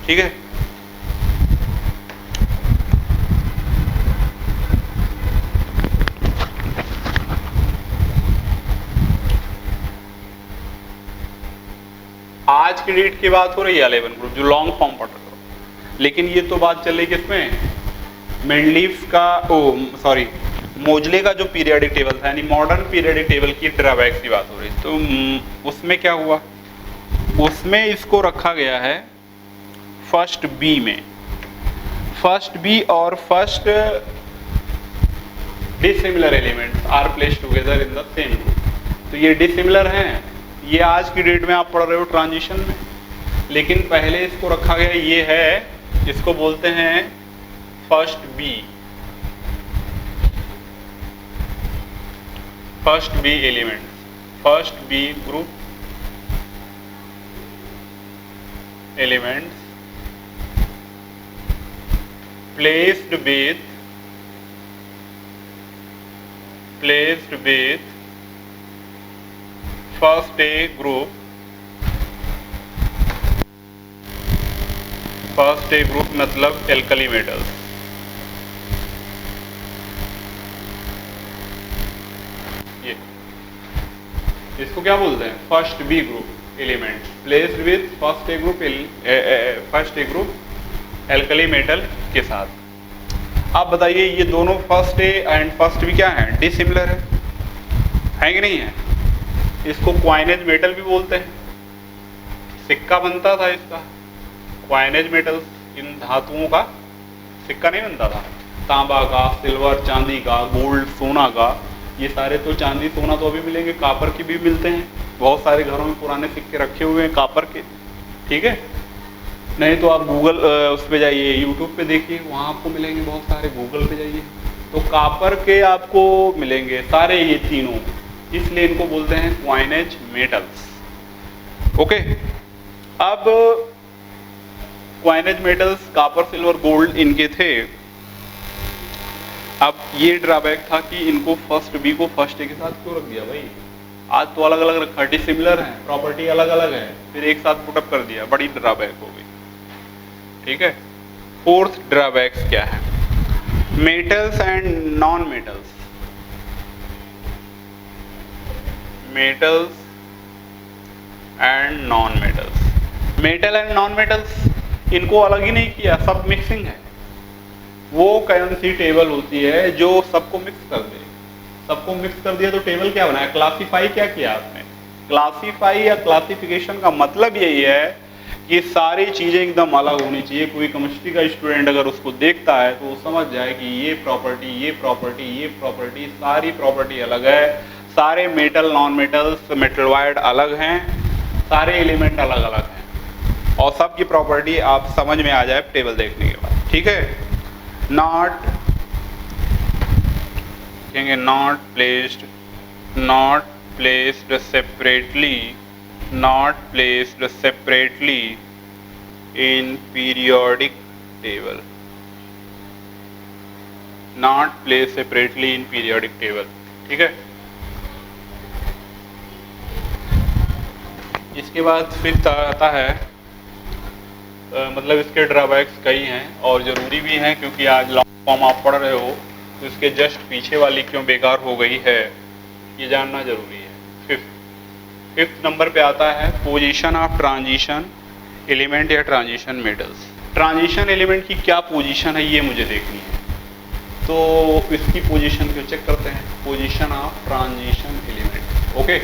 ठीक है। आज की डेट की बात हो रही है 11 ग्रुप, जो लॉन्ग फॉर्म पढ़ रहे हो, लेकिन ये तो बात चल रही किसमें, मेंडलीफ का, मोजले का जो पीरियोडिक टेबल था, यानी मॉडर्न पीरियोडिक टेबल की ड्रॉबैक्स की बात हो रही। तो उसमें क्या हुआ, उसमें इसको रखा गया है फर्स्ट बी में, फर्स्ट बी और first dissimilar elements are placed together in the same group. तो ये डिसिमिलर हैं, ये आज की डेट में आप पढ़ रहे हो ट्रांजिशन में, लेकिन पहले इसको रखा गया, ये है, इसको बोलते हैं first B, first B element, first B group elements placed with first A group, first A group मतलब एल्कली मेटल्स, इसको क्या बोलते हैं, first B group element placed with first A group alkali metal के साथ। आप बताइए ये दोनों first A and first B क्या है, डिसिमिलर है कि नहीं है। इसको क्वाइनेज मेटल भी बोलते हैं, सिक्का बनता था इसका, क्वाइनेज मेटल, इन धातुओं का सिक्का नहीं बनता था, तांबा का, सिल्वर चांदी का, गोल्ड सोना का, ये सारे तो चांदी सोना तो अभी मिलेंगे, कापर की भी मिलते हैं, बहुत सारे घरों में पुराने सिक्के रखे हुए हैं कापर के, ठीक है। नहीं तो आप गूगल उस पे जाइए, यूट्यूब पे देखिए, वहाँ आपको मिलेंगे बहुत सारे, गूगल पे जाइए तो कापर के आपको मिलेंगे सारे ये तीनों, इसलिए इनको बोलते हैं क्वाइनेज मेटल्स। ओके, अब coinage metals copper silver gold इनके थे। अब ये ड्रॉबैक था कि इनको फर्स्ट बी को फर्स्ट ए के साथ क्यों रख दिया भाई, आज तो अलग अलग रखा, डिसिमिलर है, प्रॉपर्टी अलग अलग है, फिर एक साथ पुटअप कर दिया, बड़ी ड्रॉबैक हो गई, ठीक है। फोर्थ ड्रॉबैक्स क्या है, metals and non metals, metals and non metals, metal and non metals इनको अलग ही नहीं किया, सब मिक्सिंग है। वो कौन सी टेबल होती है जो सबको मिक्स कर दे, सबको मिक्स कर दिया तो टेबल क्या बनाया, क्लासीफाई क्या किया आपने, क्लासीफाई या क्लासिफिकेशन का मतलब यही है कि सारी चीजें एकदम अलग होनी चाहिए। कोई केमिस्ट्री का स्टूडेंट अगर उसको देखता है तो वो समझ जाए कि ये प्रॉपर्टी, ये प्रॉपर्टी, ये प्रॉपर्टी, सारी प्रॉपर्टी अलग है, सारे मेटल नॉन मेटल्स मेटलवाइड अलग हैं, सारे एलिमेंट अलग अलग हैं, और सबकी प्रॉपर्टी आप समझ में आ जाए टेबल देखने के बाद, ठीक है। नॉट कहेंगे not placed separately, not placed separately in periodic table, not placed separately in periodic table, ठीक है। इसके बाद फिर आता है मतलब इसके ड्रॉबैक्स कई हैं और ज़रूरी भी हैं, क्योंकि आज लॉन्ग फॉर्म आप पढ़ रहे हो तो इसके जस्ट पीछे वाली क्यों बेकार हो गई है ये जानना जरूरी है। फिफ्थ नंबर पे आता है पोजीशन ऑफ ट्रांजिशन एलिमेंट या ट्रांजिशन मेटल्स। ट्रांजिशन एलिमेंट की क्या पोजीशन है ये मुझे देखनी है, तो इसकी पोजीशन को चेक करते हैं, position of transition element. Okay,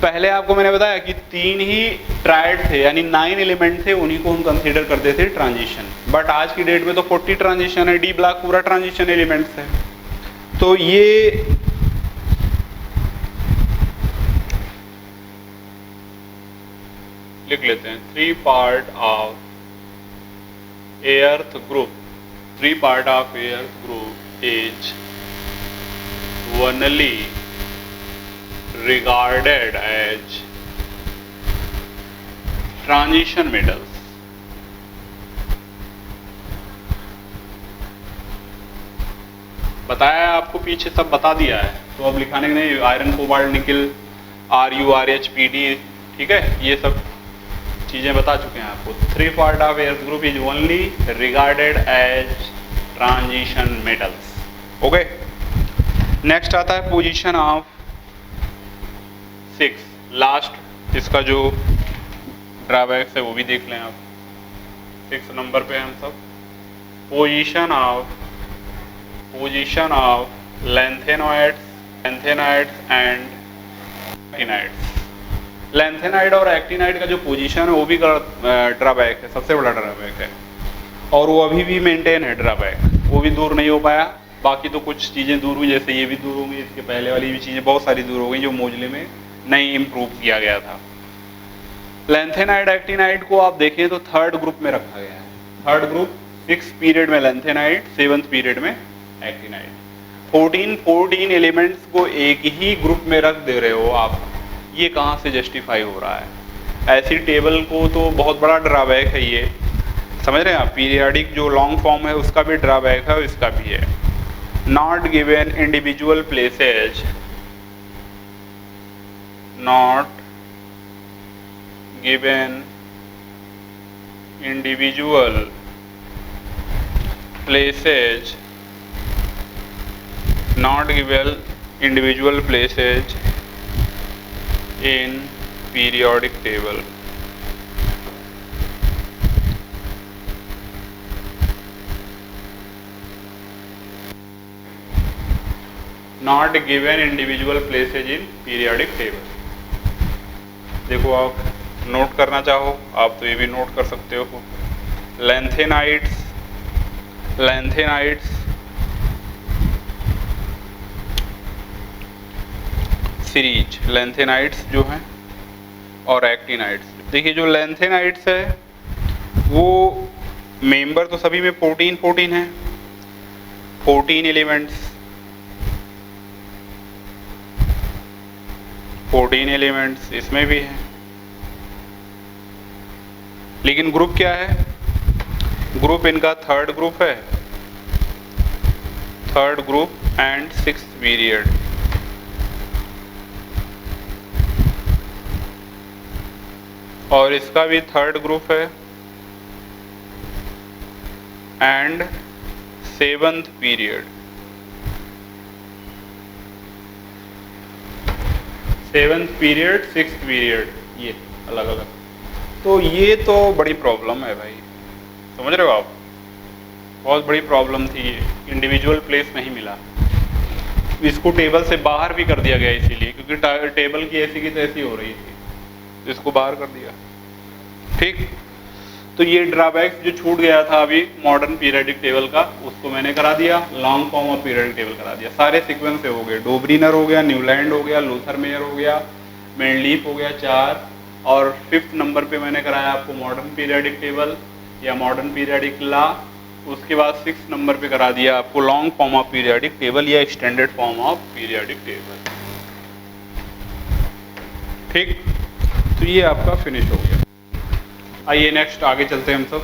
पहले आपको मैंने बताया कि 3 ही ट्रायड थे, यानी 9 एलिमेंट थे, उन्हीं को हम कंसीडर करते थे ट्रांजिशन, बट आज की डेट में तो 40 ट्रांजिशन है, डी ब्लॉक पूरा ट्रांजिशन एलिमेंट्स है। तो ये लिख लेते हैं 3 part of earth group, 3 part of earth group is only regarded as transition metals। बताया आपको, पीछे सब बता दिया है, तो अब लिखाने नहीं, आयरन कोबाल्ट निकल RuRHPD, ठीक है, ये सब चीजें बता चुके हैं आपको। 3 part of earth group is only regarded as transition metals. Okay, next आता है पोजीशन ऑफ 6, लास्ट इसका जो ड्रॉबैक्स है वो भी देख लें आप। 6 नंबर पे हम सब position of lanthanoids and actinides. Lanthanide और एक्टिनाइड का जो पोजीशन है वो भी ड्रॉबैक है, सबसे बड़ा ड्रॉबैक है, और वो अभी भी मेंटेन है ड्रॉबैक, वो भी दूर नहीं हो पाया। बाकी तो कुछ चीज़ें दूर हुई, जैसे ये भी दूर होंगी, इसके पहले वाली भी चीज़ें बहुत सारी दूर हो गई जो मोजले में नहीं इम्प्रूव किया गया था। लैंथेनाइड एक्टिनाइड को आप देखें तो 3rd ग्रुप में रखा गया है। 3rd ग्रुप 6th पीरियड में लैंथेनाइड, 7th पीरियड में एक्टिनाइड। 14 एलिमेंट्स को एक ही ग्रुप में रख दे रहे हो आप, ये कहाँ से जस्टिफाई हो रहा है? ऐसी टेबल को तो बहुत बड़ा ड्रॉबैक है ये, समझ रहे हैं आप। पीरियडिक जो लॉन्ग फॉर्म है उसका भी ड्रॉबैक है और इसका भी है। Not given individual places, not given individual places, not given individual places in periodic table. Not given individual places in periodic table. देखो आप नोट करना चाहो आप तो ये भी नोट कर सकते हो। लैंथेनाइट्स, सीरीज लैंथेनाइट्स जो हैं और एक्टिनाइट्स। देखिए जो लैंथेनाइट्स है वो मेंबर तो सभी में 14 है, 14 एलिमेंट्स, 14 एलिमेंट्स इसमें भी हैं। लेकिन ग्रुप क्या है? ग्रुप इनका थर्ड ग्रुप है, third group and 6th period. और इसका भी थर्ड ग्रुप है and 7th period. 7th period, 6th period, ये अलग अलग। तो ये तो बड़ी प्रॉब्लम है भाई, समझ रहे हो आप? बहुत बड़ी प्रॉब्लम थी ये, इंडिविजुअल प्लेस नहीं मिला। इसको टेबल से बाहर भी कर दिया गया इसीलिए, क्योंकि टेबल की ऐसी की तैसी हो रही थी, तो इसको बाहर कर दिया। ठीक, तो ये ड्रॉबैक्स जो छूट गया था अभी मॉडर्न पीरियडिक टेबल का, उसको मैंने करा दिया, long form of periodic table करा दिया। सारे सीक्वेंस से हो गए, डोब्रीनर हो गया, न्यूलैंड हो गया, लूथर मेयर हो गया, मेंडलीफ हो गया 4, और 5th नंबर पे मैंने कराया आपको मॉडर्न पीरियडिक टेबल या मॉडर्न पीरियडिक लॉ। उसके बाद 6th नंबर पे करा दिया आपको long form of periodic table या extended form of periodic table. ठीक, तो ये आपका फिनिश हो गया। आइए नेक्स्ट आगे चलते हैं हम सब,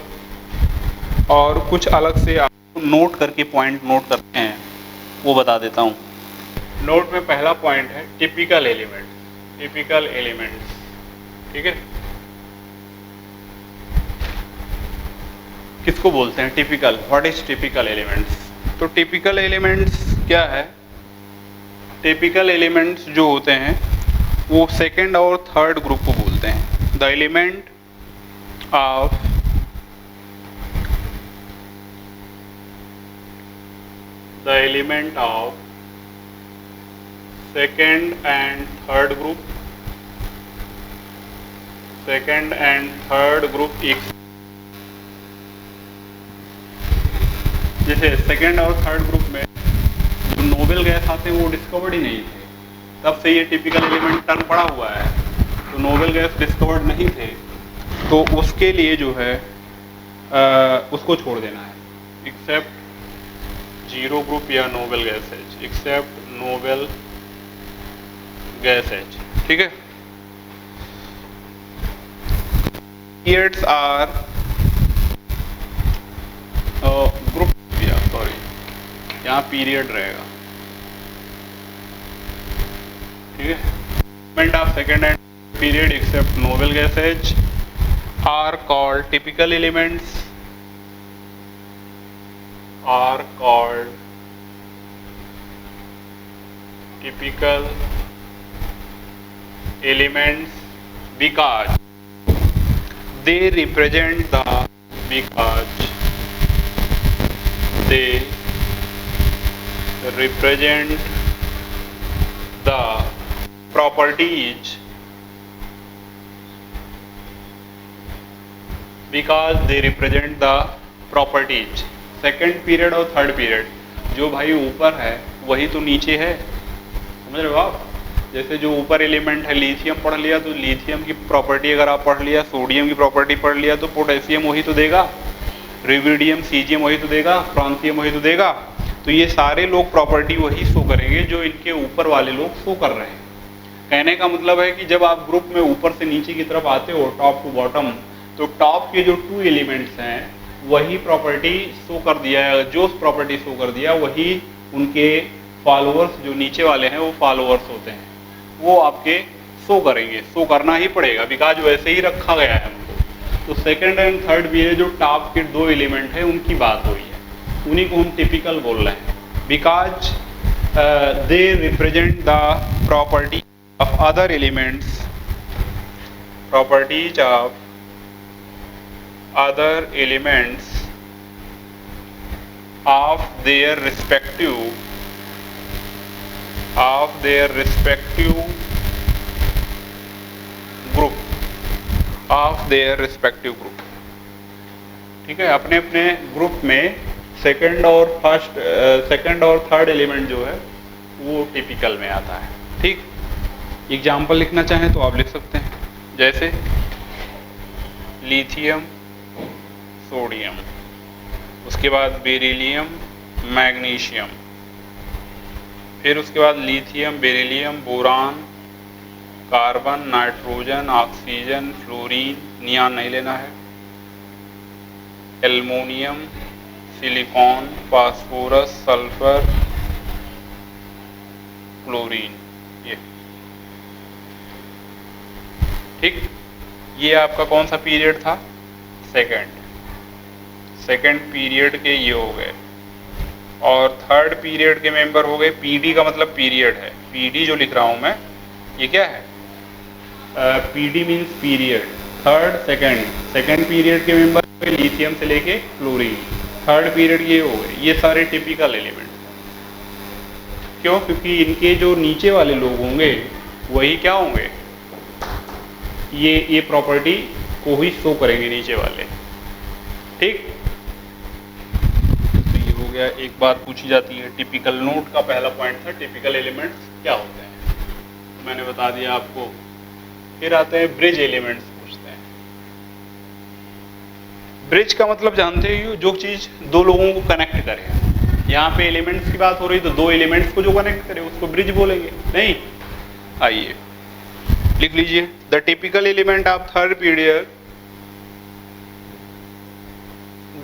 और कुछ अलग से आपको नोट करके पॉइंट नोट करते हैं वो बता देता हूँ। नोट में पहला पॉइंट है टिपिकल एलिमेंट, टिपिकल एलिमेंट्स। ठीक है, किसको बोलते हैं typical? What is typical elements? तो टिपिकल एलिमेंट्स क्या है? टिपिकल एलिमेंट्स जो होते हैं वो सेकंड और थर्ड ग्रुप को बोलते हैं। The element of second and third group, second and third group एक, जैसे सेकंड और थर्ड ग्रुप में जो नोबेल गैस आते हैं वो डिस्कवर्ड ही नहीं थे, तब से ये टिपिकल एलिमेंट टर्म पड़ा हुआ है। तो नोबेल गैस डिस्कवर्ड नहीं थे तो उसके लिए जो है उसको छोड़ देना है, एक्सेप्ट जीरो ग्रुप या noble gases, except noble gases. ठीक है, पीरियड्स आर ग्रुप, सॉरी यहाँ पीरियड रहेगा। ठीक है, element of second and period except noble gases are called typical elements, are called typical elements because they represent the properties, because they represent the properties। Second period और third period, जो भाई ऊपर है वही तो नीचे है, समझ रहे हो आप? जैसे जो ऊपर एलिमेंट है, लिथियम पढ़ लिया तो लिथियम की प्रॉपर्टी अगर आप पढ़ लिया, सोडियम की प्रॉपर्टी पढ़ लिया तो पोटेशियम वही तो देगा, रिविडियम सीजियम वही तो देगा, फ्रांसियम वही तो देगा। तो ये सारे लोग प्रॉपर्टी वही शो करेंगे जो इनके ऊपर वाले लोग शो कर रहे हैं। कहने का मतलब है कि जब आप ग्रुप में ऊपर से नीचे की तरफ आते हो, टॉप टू बॉटम, तो टॉप के जो 2 एलिमेंट्स हैं वही प्रॉपर्टी शो कर दिया है, जो प्रॉपर्टी शो कर दिया वही उनके फॉलोअर्स जो नीचे वाले हैं वो फॉलोअर्स होते हैं, वो आपके शो करेंगे, शो करना ही पड़ेगा बिकॉज वैसे ही रखा गया है हमको। तो सेकंड एंड थर्ड भी है, जो टॉप के 2 एलिमेंट है उनकी बात हुई है, उन्हीं को हम टिपिकल बोल रहे हैं। Because they represent the property of other elements, properties of other elements of their respective group, ठीक है। अपने अपने ग्रुप में सेकंड और थर्ड एलिमेंट जो है वो टिपिकल में आता है, ठीक। एग्जाम्पल लिखना चाहें तो आप लिख सकते हैं, जैसे लिथियम, सोडियम, उसके बाद बेरिलियम, मैग्नीशियम, फिर उसके बाद lithium, beryllium, boron, carbon, nitrogen, oxygen, fluorine, neon नहीं लेना है, aluminium, silicon, phosphorus, sulphur, chlorine, ये ठीक। ये आपका कौन सा पीरियड था? सेकंड पीरियड के ये हो गए। और थर्ड पीरियड के मेंबर हो गए। पीडी का मतलब पीरियड है, पीडी जो लिख रहा हूं मैं ये क्या है? PD means period. Third second period के मेंबर लिथियम से लेके क्लोरीन, थर्ड पीरियड ये हो गए। ये सारे टिपिकल एलिमेंट। क्यों? क्योंकि इनके जो नीचे वाले लोग होंगे वही क्या होंगे, ये प्रॉपर्टी को ही शो करेंगे नीचे वाले, ठीक। तो ये हो गया। एक बात पूछी जाती है टिपिकल नोट का, पहला पॉइंट था टिपिकल एलिमेंट्स क्या होते हैं, मैंने बता दिया आपको। फिर आते हैं ब्रिज एलिमेंट्स पूछते हैं। ब्रिज का मतलब जानते ही, जो चीज दो लोगों को कनेक्ट करे। यहाँ पे एलिमेंट्स की बात हो रही तो दो एलिमेंट्स को जो कनेक्ट करे उसको ब्रिज बोलेंगे, नहीं? आइए लिख लीजिए, the typical element of third period,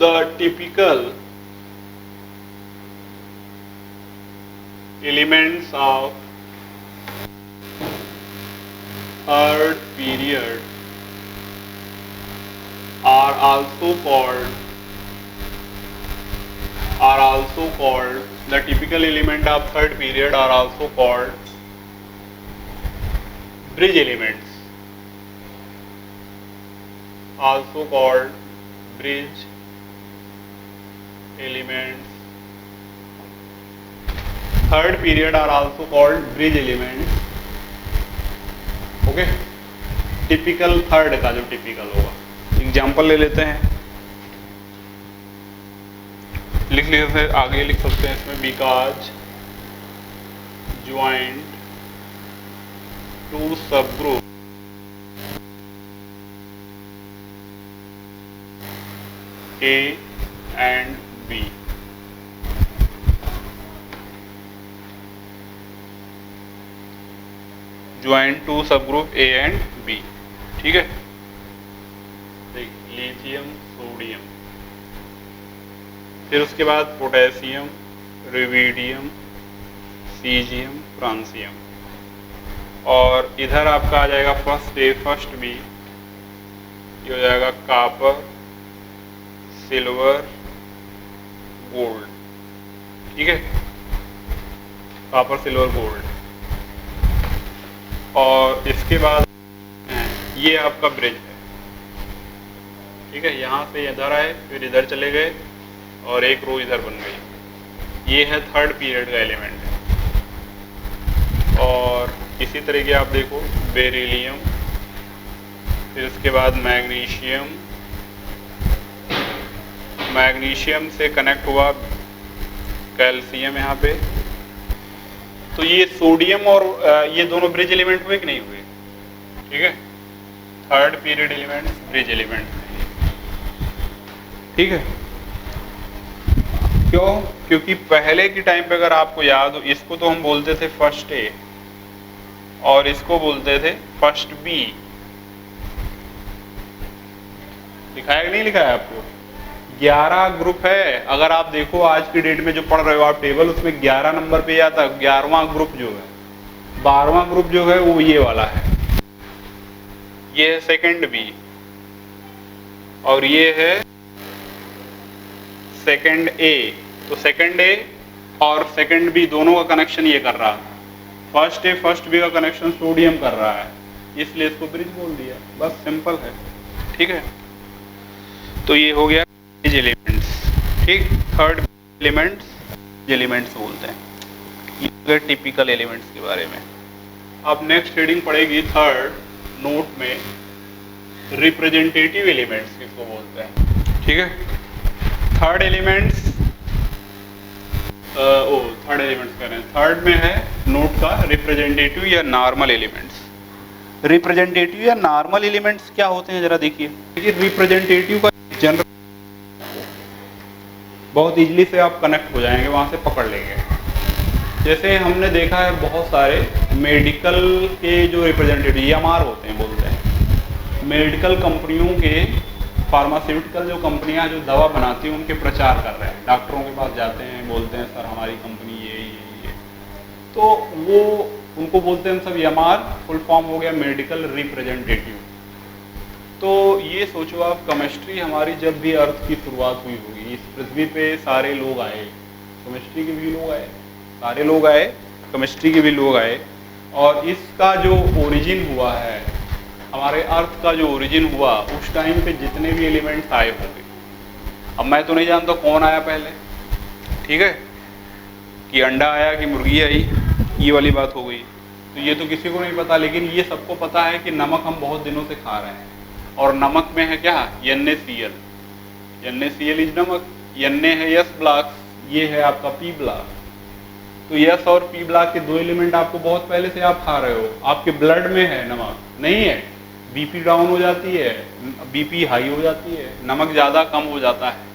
the typical elements of third period are also called the typical element of third period are also called bridge elements, also called bridge elements. Third period are also called bridge elements. Okay, typical third का जो typical होगा, example ले लेते हैं, लिख लेते हैं, आगे लिख सकते हैं इसमें, because joint to sub group A and B, join to sub group A and B, ठीक है। लिथियम, सोडियम, फिर उसके बाद पोटेशियम, रुबिडियम, सीजियम, फ्रांसियम, और इधर आपका आ जाएगा फर्स्ट ए फर्स्ट बी, ये हो जाएगा कॉपर, सिल्वर, गोल्ड, ठीक है, कॉपर, सिल्वर, गोल्ड। और इसके बाद ये आपका ब्रिज है, ठीक है। यहाँ से इधर आए, फिर इधर चले गए, और एक रो इधर बन गई। ये है थर्ड पीरियड का एलिमेंट। और इसी तरीके आप देखो, बेरिलियम, फिर उसके बाद मैग्नीशियम से कनेक्ट हुआ कैल्शियम यहाँ पे। तो ये सोडियम और ये दोनों ब्रिज एलिमेंट हुए कि नहीं हुए, ठीक है। Third period element bridge element, ठीक है। क्यों? क्योंकि पहले के टाइम पे अगर आपको याद हो, इसको तो हम बोलते थे फर्स्ट ए और इसको बोलते थे फर्स्ट बी। लिखाया कि नहीं लिखाया आपको? 11 ग्रुप है। अगर आप देखो आज की डेट में जो पढ़ रहे हो आप टेबल, उसमें 11 नंबर पे आता है 11वां ग्रुप जो है। 12वां ग्रुप जो है वो ये वाला है, ये है सेकंड बी, और ये है सेकंड ए। तो सेकंड ए और सेकंड बी, दोनों का कनेक्शन ये कर रहा है। फर्स्ट ए फर्स्ट बी का कनेक्शन सोडियम कर रहा है, इसलिए इसको ब्रिज बोल दिया, बस सिंपल है। ठीक है, तो ये हो गया ब्रिज एलिमेंट्स। ठीक, थर्ड एलिमेंट्स बोलते हैं, ये टिपिकल एलिमेंट्स के बारे में। अब नेक्स्ट हेडिंग पड़ेगी थर्ड नोट में, रिप्रेजेंटेटिव एलिमेंट्स किसको बोलते हैं। ठीक है, थर्ड एलिमेंट्स कह रहे हैं, थर्ड में है नोट का रिप्रेजेंटेटिव या नॉर्मल एलिमेंट्स। रिप्रेजेंटेटिव या नॉर्मल एलिमेंट्स क्या होते हैं जरा देखिए। देखिए रिप्रेजेंटेटिव का जनरल बहुत इजीली से आप कनेक्ट हो जाएंगे, वहां से पकड़ लेंगे। जैसे हमने देखा है बहुत सारे मेडिकल के जो रिप्रेजेंटेटिव EMR होते हैं, बोलते हैं मेडिकल कंपनियों के, फार्मास्यूटिकल जो कंपनियां जो दवा बनाती हैं उनके प्रचार कर रहे हैं, डॉक्टरों के पास जाते हैं, बोलते हैं सर हमारी कंपनी ये, तो वो उनको बोलते हैं सब EMR, फुल फॉर्म हो गया मेडिकल रिप्रेजेंटेटिव। तो ये सोचो आप, केमिस्ट्री हमारी जब भी अर्थ की शुरुआत हुई होगी, इस पृथ्वी पे सारे लोग आए, केमिस्ट्री के भी लोग आए, सारे लोग आए, केमिस्ट्री के भी लोग आए, और इसका जो ओरिजिन हुआ है, हमारे अर्थ का जो ओरिजिन हुआ, उस टाइम पे जितने भी एलिमेंट्स आए होंगे, अब मैं तो नहीं जानता कौन आया पहले, ठीक है, कि अंडा आया कि मुर्गी आई, ये वाली बात हो गई, तो ये तो किसी को नहीं पता। लेकिन ये सबको पता है कि नमक हम बहुत दिनों से खा रहे हैं, और नमक में है क्या, NaCl, NaCl इज नमक, Na है यस ब्लॉक, ये है आपका P ब्लॉक। तो यस और P ब्लॉक के दो एलिमेंट आपको बहुत पहले से आप खा रहे हो, आपके ब्लड में है, नमक नहीं है, BP डाउन हो जाती है, BP हाई हो जाती है, नमक ज़्यादा कम हो जाता है।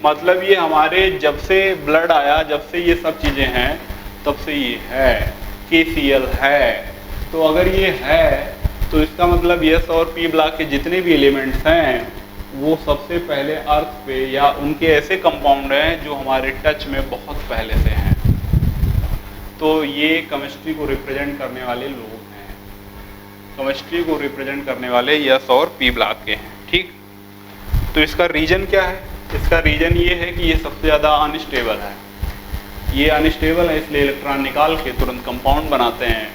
मतलब ये हमारे जब से ब्लड आया, जब से ये सब चीज़ें हैं, तब से ये है, KCl है। तो अगर ये है तो इसका मतलब यस और P ब्लॉक के जितने भी एलिमेंट्स हैं वो सबसे पहले अर्थ पे, या उनके ऐसे कंपाउंड हैं जो हमारे टच में बहुत पहले से हैं। तो ये केमिस्ट्री को रिप्रेजेंट करने वाले लोग हैं, केमिस्ट्री को रिप्रेजेंट करने वाले यस और P ब्लॉक के हैं। ठीक, तो इसका रीजन क्या है, इसका रीजन ये है कि ये सबसे ज़्यादा अनस्टेबल है, ये अनस्टेबल है, इसलिए इलेक्ट्रॉन निकाल के तुरंत कंपाउंड बनाते हैं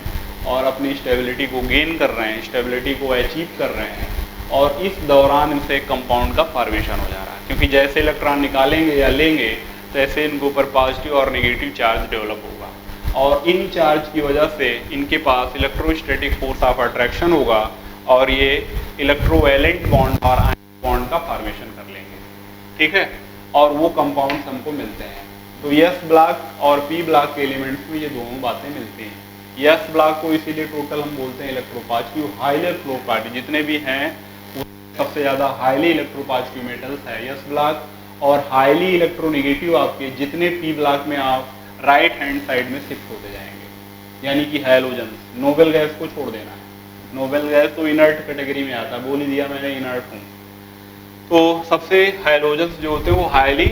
और अपनी स्टेबिलिटी को गेन कर रहे हैं, स्टेबिलिटी को अचीव कर रहे हैं, और इस दौरान इनसे कंपाउंड का फॉर्मेशन हो जा रहा है। क्योंकि जैसे इलेक्ट्रॉन निकालेंगे या लेंगे, तैसे इनके ऊपर पॉजिटिव और नेगेटिव चार्ज डेवलप होगा, और इन चार्ज की वजह से इनके पास इलेक्ट्रोस्टैटिक फोर्स ऑफ अट्रैक्शन होगा, और ये इलेक्ट्रोवैलेंट बॉन्ड और आयनिक बॉन्ड का फॉर्मेशन कर लेंगे। ठीक है, और वो कंपाउंड्स हमको मिलते हैं। तो यस ब्लॉक और P ब्लॉक के एलिमेंट्स में ये दोनों बातें मिलती हैं। यस ब्लॉक को इसीलिए टोटल हम बोलते हैं इलेक्ट्रोपॉजिटिव, हाईली इलेक्ट्रोपॉजिटिव, जितने भी हैं सबसे ज़्यादा हाईली इलेक्ट्रोपॉजिटिव मेटल्स है यस ब्लॉक, और हाईली इलेक्ट्रोनेगेटिव आपके जितने P ब्लॉक में आप राइट हैंड साइड में शिफ्ट होते जाएंगे, यानी कि हैलोजन्स। नोबेल गैस को छोड़ देना है, नोबेल गैस तो इनर्ट कैटेगरी में आता है, बोल ही दिया मैंने इनर्ट हूँ। तो सबसे हैलोजन्स जो होते हैं वो हाईली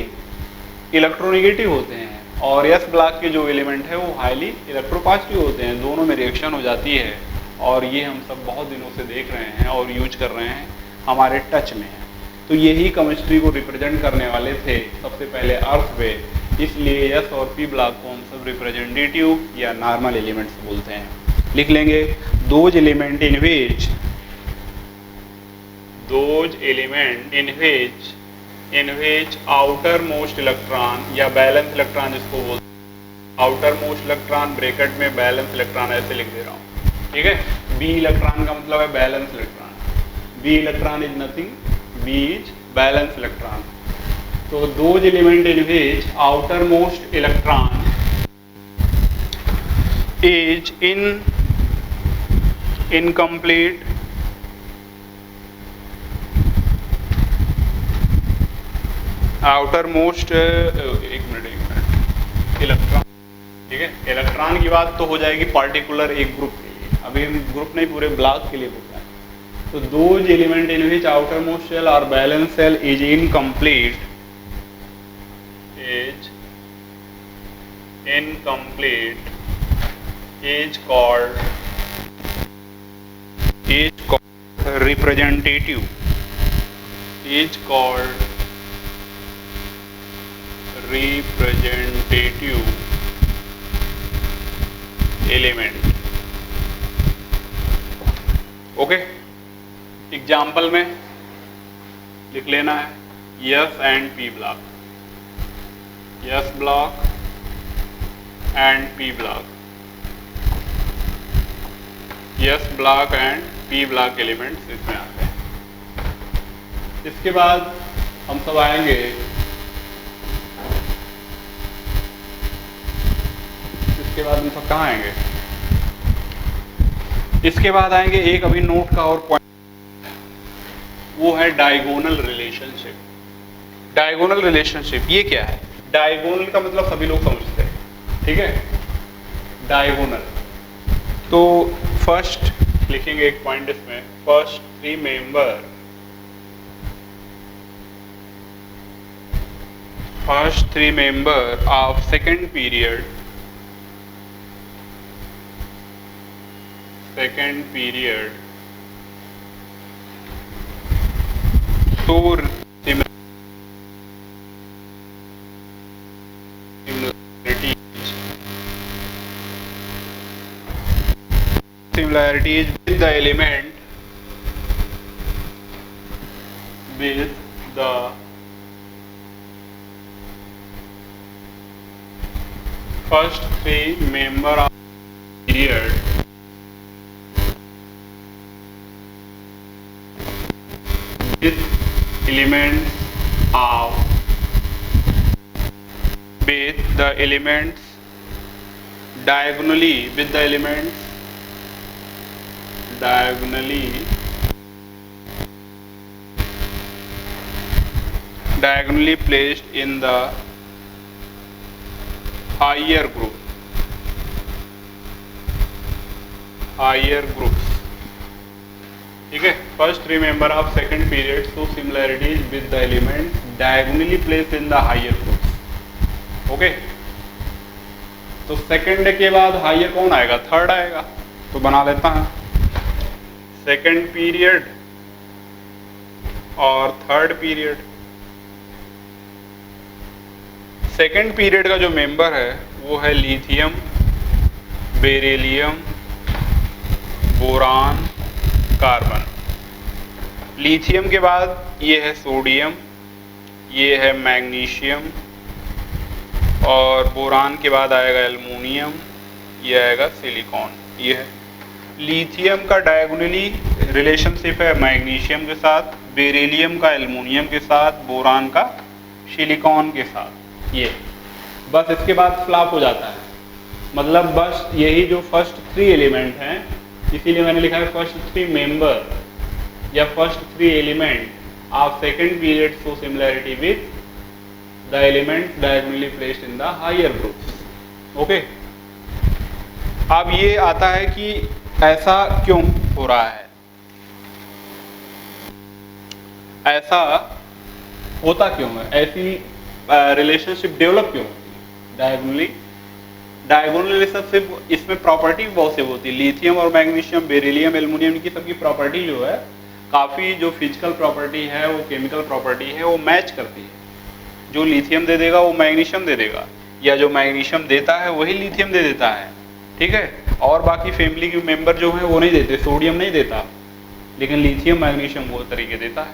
इलेक्ट्रोनेगेटिव होते हैं, और यस ब्लॉक के जो एलिमेंट है वो हाईली इलेक्ट्रोपॉजिटिव होते हैं, दोनों में रिएक्शन हो जाती है, और ये हम सब बहुत दिनों से देख रहे हैं और यूज कर रहे हैं, हमारे टच में है। तो यही केमिस्ट्री को रिप्रेजेंट करने वाले थे सबसे पहले अर्थ पे, इसलिए यस और P ब्लॉक को हम सब रिप्रेजेंटेटिव या नॉर्मल एलिमेंट्स बोलते हैं। लिख लेंगे, those element in which outer most electron या बैलेंस इलेक्ट्रॉन जिसको बोलते हैं, आउटर मोस्ट इलेक्ट्रॉन ब्रैकेट में बैलेंस इलेक्ट्रॉन ऐसे लिख दे रहा हूँ। ठीक है, B इलेक्ट्रॉन का मतलब है valence electron, B electron is nothing, B is valence electron. तो those element in which outer most electron is incomplete outer most, एक मिनट, इलेक्ट्रॉन। ठीक है, इलेक्ट्रॉन की बात तो हो जाएगी पार्टिकुलर एक ग्रुप के लिए, अभी ग्रुप नहीं पूरे ब्लॉक के लिए होता है। तो those element in which outer most shell और valence shell is incomplete is called representative, is called representative element. Okay, example में लिख लेना है S and P block, S block and P block, S block and P block elements इसमें आते हैं। इसके बाद हम सब आएंगे हम सब कहाँ आएंगे, इसके बाद आएंगे एक अभी नोट का और पॉइंट, वो है डायगोनल रिलेशनशिप। डायगोनल रिलेशनशिप ये क्या है? डायगोनल का मतलब सभी लोग समझते हैं, ठीक है। डायगोनल तो फर्स्ट लिखेंगे एक पॉइंट इसमें, first three member of second period so similarities with the element with the first three member of period with the elements diagonally placed in the higher groups, ठीक है। First three member of second period show similarities with the element diagonally placed in the higher groups. Okay, तो second के बाद higher कौन आएगा? Third आएगा, तो बना लेता है सेकंड पीरियड और थर्ड पीरियड। सेकंड पीरियड का जो मेंबर है वो है lithium, beryllium, boron, carbon. Lithium के बाद ये है सोडियम, ये है मैग्नीशियम, और बोरान के बाद आएगा एल्युमिनियम, ये आएगा सिलिकॉन। ये है लिथियम का डायगोनली रिलेशनशिप है मैग्नीशियम के साथ, बेरिलियम का एल्युमिनियम के साथ, बोरान का सिलिकॉन के साथ। ये बस इसके बाद फ्लॉप हो जाता है, मतलब बस यही जो फर्स्ट थ्री एलिमेंट हैं, इसीलिए मैंने लिखा है फर्स्ट थ्री मेंबर या first three element of second period show similarity with the element diagonally placed in the higher groups. Okay, अब ये आता है कि ऐसा क्यों हो रहा है, ऐसा होता क्यों है, ऐसी रिलेशनशिप डेवलप क्यों होती है डायगोनल रिलेशनशिप। इसमें प्रॉपर्टी बहुत से होती है, लिथियम और मैग्नीशियम, बेरिलियम, एल्युमिनियम की सबकी प्रॉपर्टी जो है, काफ़ी जो फिजिकल प्रॉपर्टी है वो केमिकल प्रॉपर्टी है वो मैच करती है। जो लिथियम दे देगा वो मैग्नीशियम दे देगा, या जो मैग्नीशियम देता है वही लिथियम दे देता है, ठीक है। और बाकी फैमिली के मेंबर जो हैं वो नहीं देते, सोडियम नहीं देता, लेकिन लिथियम मैग्नीशियम वो तरीके देता है।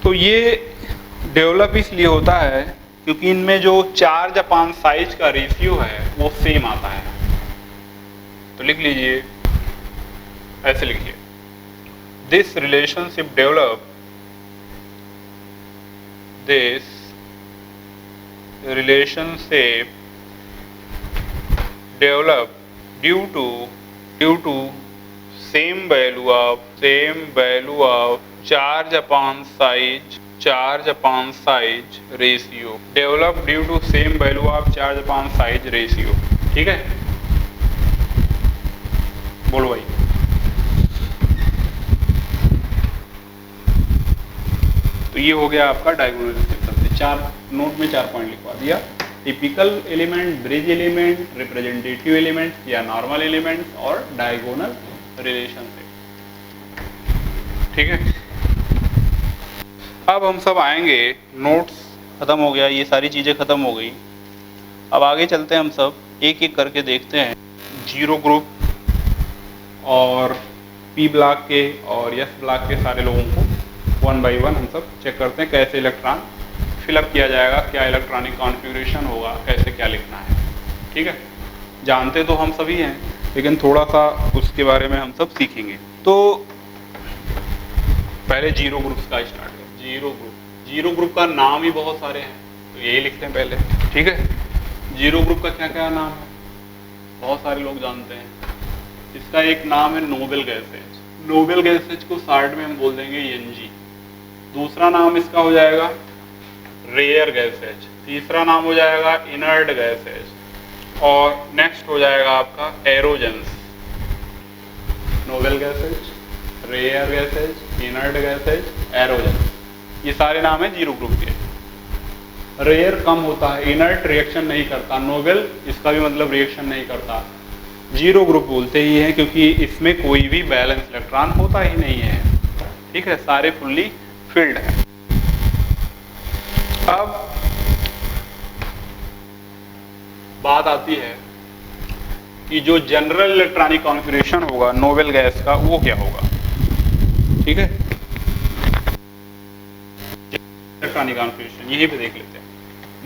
तो ये डेवलप इसलिए होता है क्योंकि इनमें जो चार्ज अपॉन साइज का रेशियो है वो सेम आता है। तो लिख लीजिए, ऐसे लिखिए, this relationship develop due to same value of charge upon size ratio, develop due to same value of charge upon size ratio, ठीक है। बोलो भाई। तो ये हो गया आपका डायगोनल रिलेशनशिप। चार नोट में 4 पॉइंट लिखवा दिया, typical element, bridge element, representative element या नॉर्मल एलिमेंट और डायगोनल रिलेशनशिप, ठीक है। अब हम सब आएंगे, नोट्स खत्म हो गया, ये सारी चीज़ें खत्म हो गई। अब आगे चलते हैं हम सब एक एक करके देखते हैं। जीरो ग्रुप और पी ब्लॉक के और एस ब्लॉक के सारे लोगों को वन बाय वन हम सब चेक करते हैं कैसे इलेक्ट्रॉन फिलअप किया जाएगा, क्या इलेक्ट्रॉनिक कॉन्फ़िगरेशन होगा, कैसे क्या लिखना है। ठीक है, जानते तो हम सभी हैं लेकिन थोड़ा सा उसके बारे में हम सब सीखेंगे। तो पहले जीरो ग्रुप्स का स्टार्ट करें। जीरो ग्रुप का नाम ही बहुत सारे हैं, तो यही लिखते हैं पहले। ठीक है, जीरो ग्रुप का क्या क्या नाम है बहुत सारे लोग जानते हैं। इसका एक नाम है नोबेल गैसेज। नोबेल गैसेज को शॉर्ट में हम बोल देंगे Ng। दूसरा नाम इसका हो जाएगा रेयर गैसेज। तीसरा नाम हो जाएगा इनर्ट गैसेज और नेक्स्ट हो जाएगा आपका aerogens. Noble gases, rare gases, inert gases, aerogens, ये सारे नाम है जीरो ग्रुप के। रेयर कम होता है, इनर्ट रिएक्शन नहीं करता, नोबेल इसका भी मतलब रिएक्शन नहीं करता। जीरो ग्रुप बोलते ही हैं क्योंकि इसमें कोई भी बैलेंस इलेक्ट्रॉन होता ही नहीं है। ठीक है, सारे फुल्ली फिल्ड हैं। अब बात आती है कि जो जनरल इलेक्ट्रॉनिक कॉन्फ़िगरेशन होगा नोबेल गैस का वो क्या होगा। ठीक है, इलेक्ट्रॉनिक कॉन्फ़िगरेशन यहीं पे देख लेते हैं।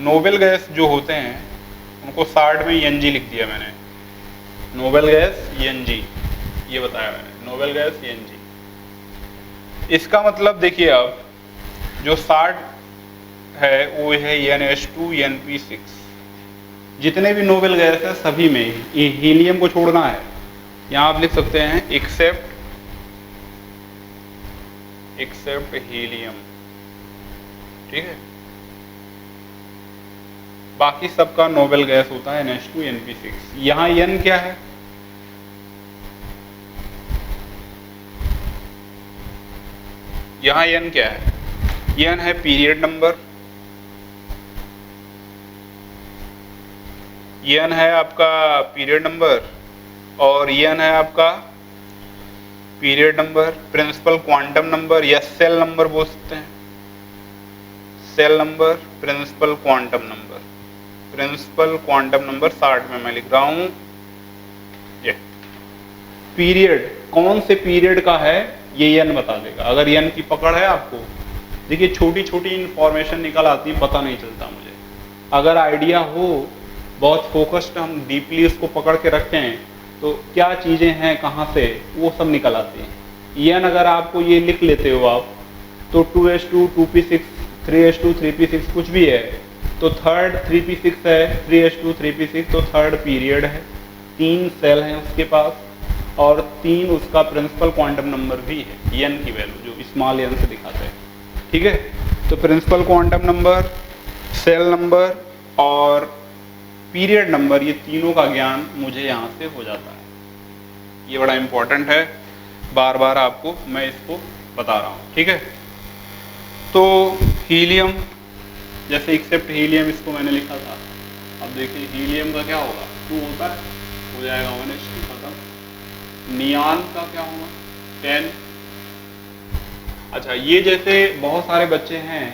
नोबेल गैस जो होते हैं उनको शॉर्ट में Ng लिख दिया मैंने। नोबेल गैस Ng, ये बताया मैंने, नोबेल गैस Ng। इसका मतलब देखिए, अब जो शॉर्ट है वो है NH2 NP6। जितने भी नोबेल गैस है सभी में हीलियम को छोड़ना है। यहाँ आप लिख सकते हैं एक्सेप्ट हीलियम। ठीक है, बाकी सबका नोबेल गैस होता है NH2 NP6। यहाँ N क्या है, यहाँ N क्या है, N है पीरियड नंबर, N है आपका पीरियड नंबर और N है आपका period number, principal quantum number या सेल नंबर बोल सकते हैं। Shell number, principal quantum number. Principal quantum number 60 में मैं लिख रहा हूं। ये पीरियड कौन से पीरियड का है ये N बता देगा। अगर N की पकड़ है आपको, देखिए छोटी छोटी इंफॉर्मेशन निकल आती है, पता नहीं चलता मुझे। अगर आइडिया हो, बहुत फोकस्ड हम डीपली उसको पकड़ के रखें तो क्या चीज़ें हैं कहाँ से वो सब निकल आती हैं। N अगर आपको ये लिख लेते हो आप, तो 2s2 2p6 3s2 3p6 कुछ भी है तो थर्ड 3p6 है, 3s2 3p6 तो थर्ड पीरियड है। 3 सेल हैं उसके पास और 3 उसका प्रिंसिपल क्वांटम नंबर भी है, N की वैल्यू जो स्मॉल n से दिखाते हैं। ठीक है, तो principal quantum number, shell number और पीरियड नंबर, ये तीनों का ज्ञान मुझे यहाँ से हो जाता है। ये बड़ा इंपॉर्टेंट है, बार बार आपको मैं इसको बता रहा हूँ। ठीक है, तो हीलियम, जैसे एक्सेप्ट हीलियम इसको मैंने लिखा था। अब देखिए हीलियम का क्या होगा, 2 होता है, हो जाएगा 1s2 खत्म। नियान का क्या होगा 10। अच्छा, ये जैसे बहुत सारे बच्चे हैं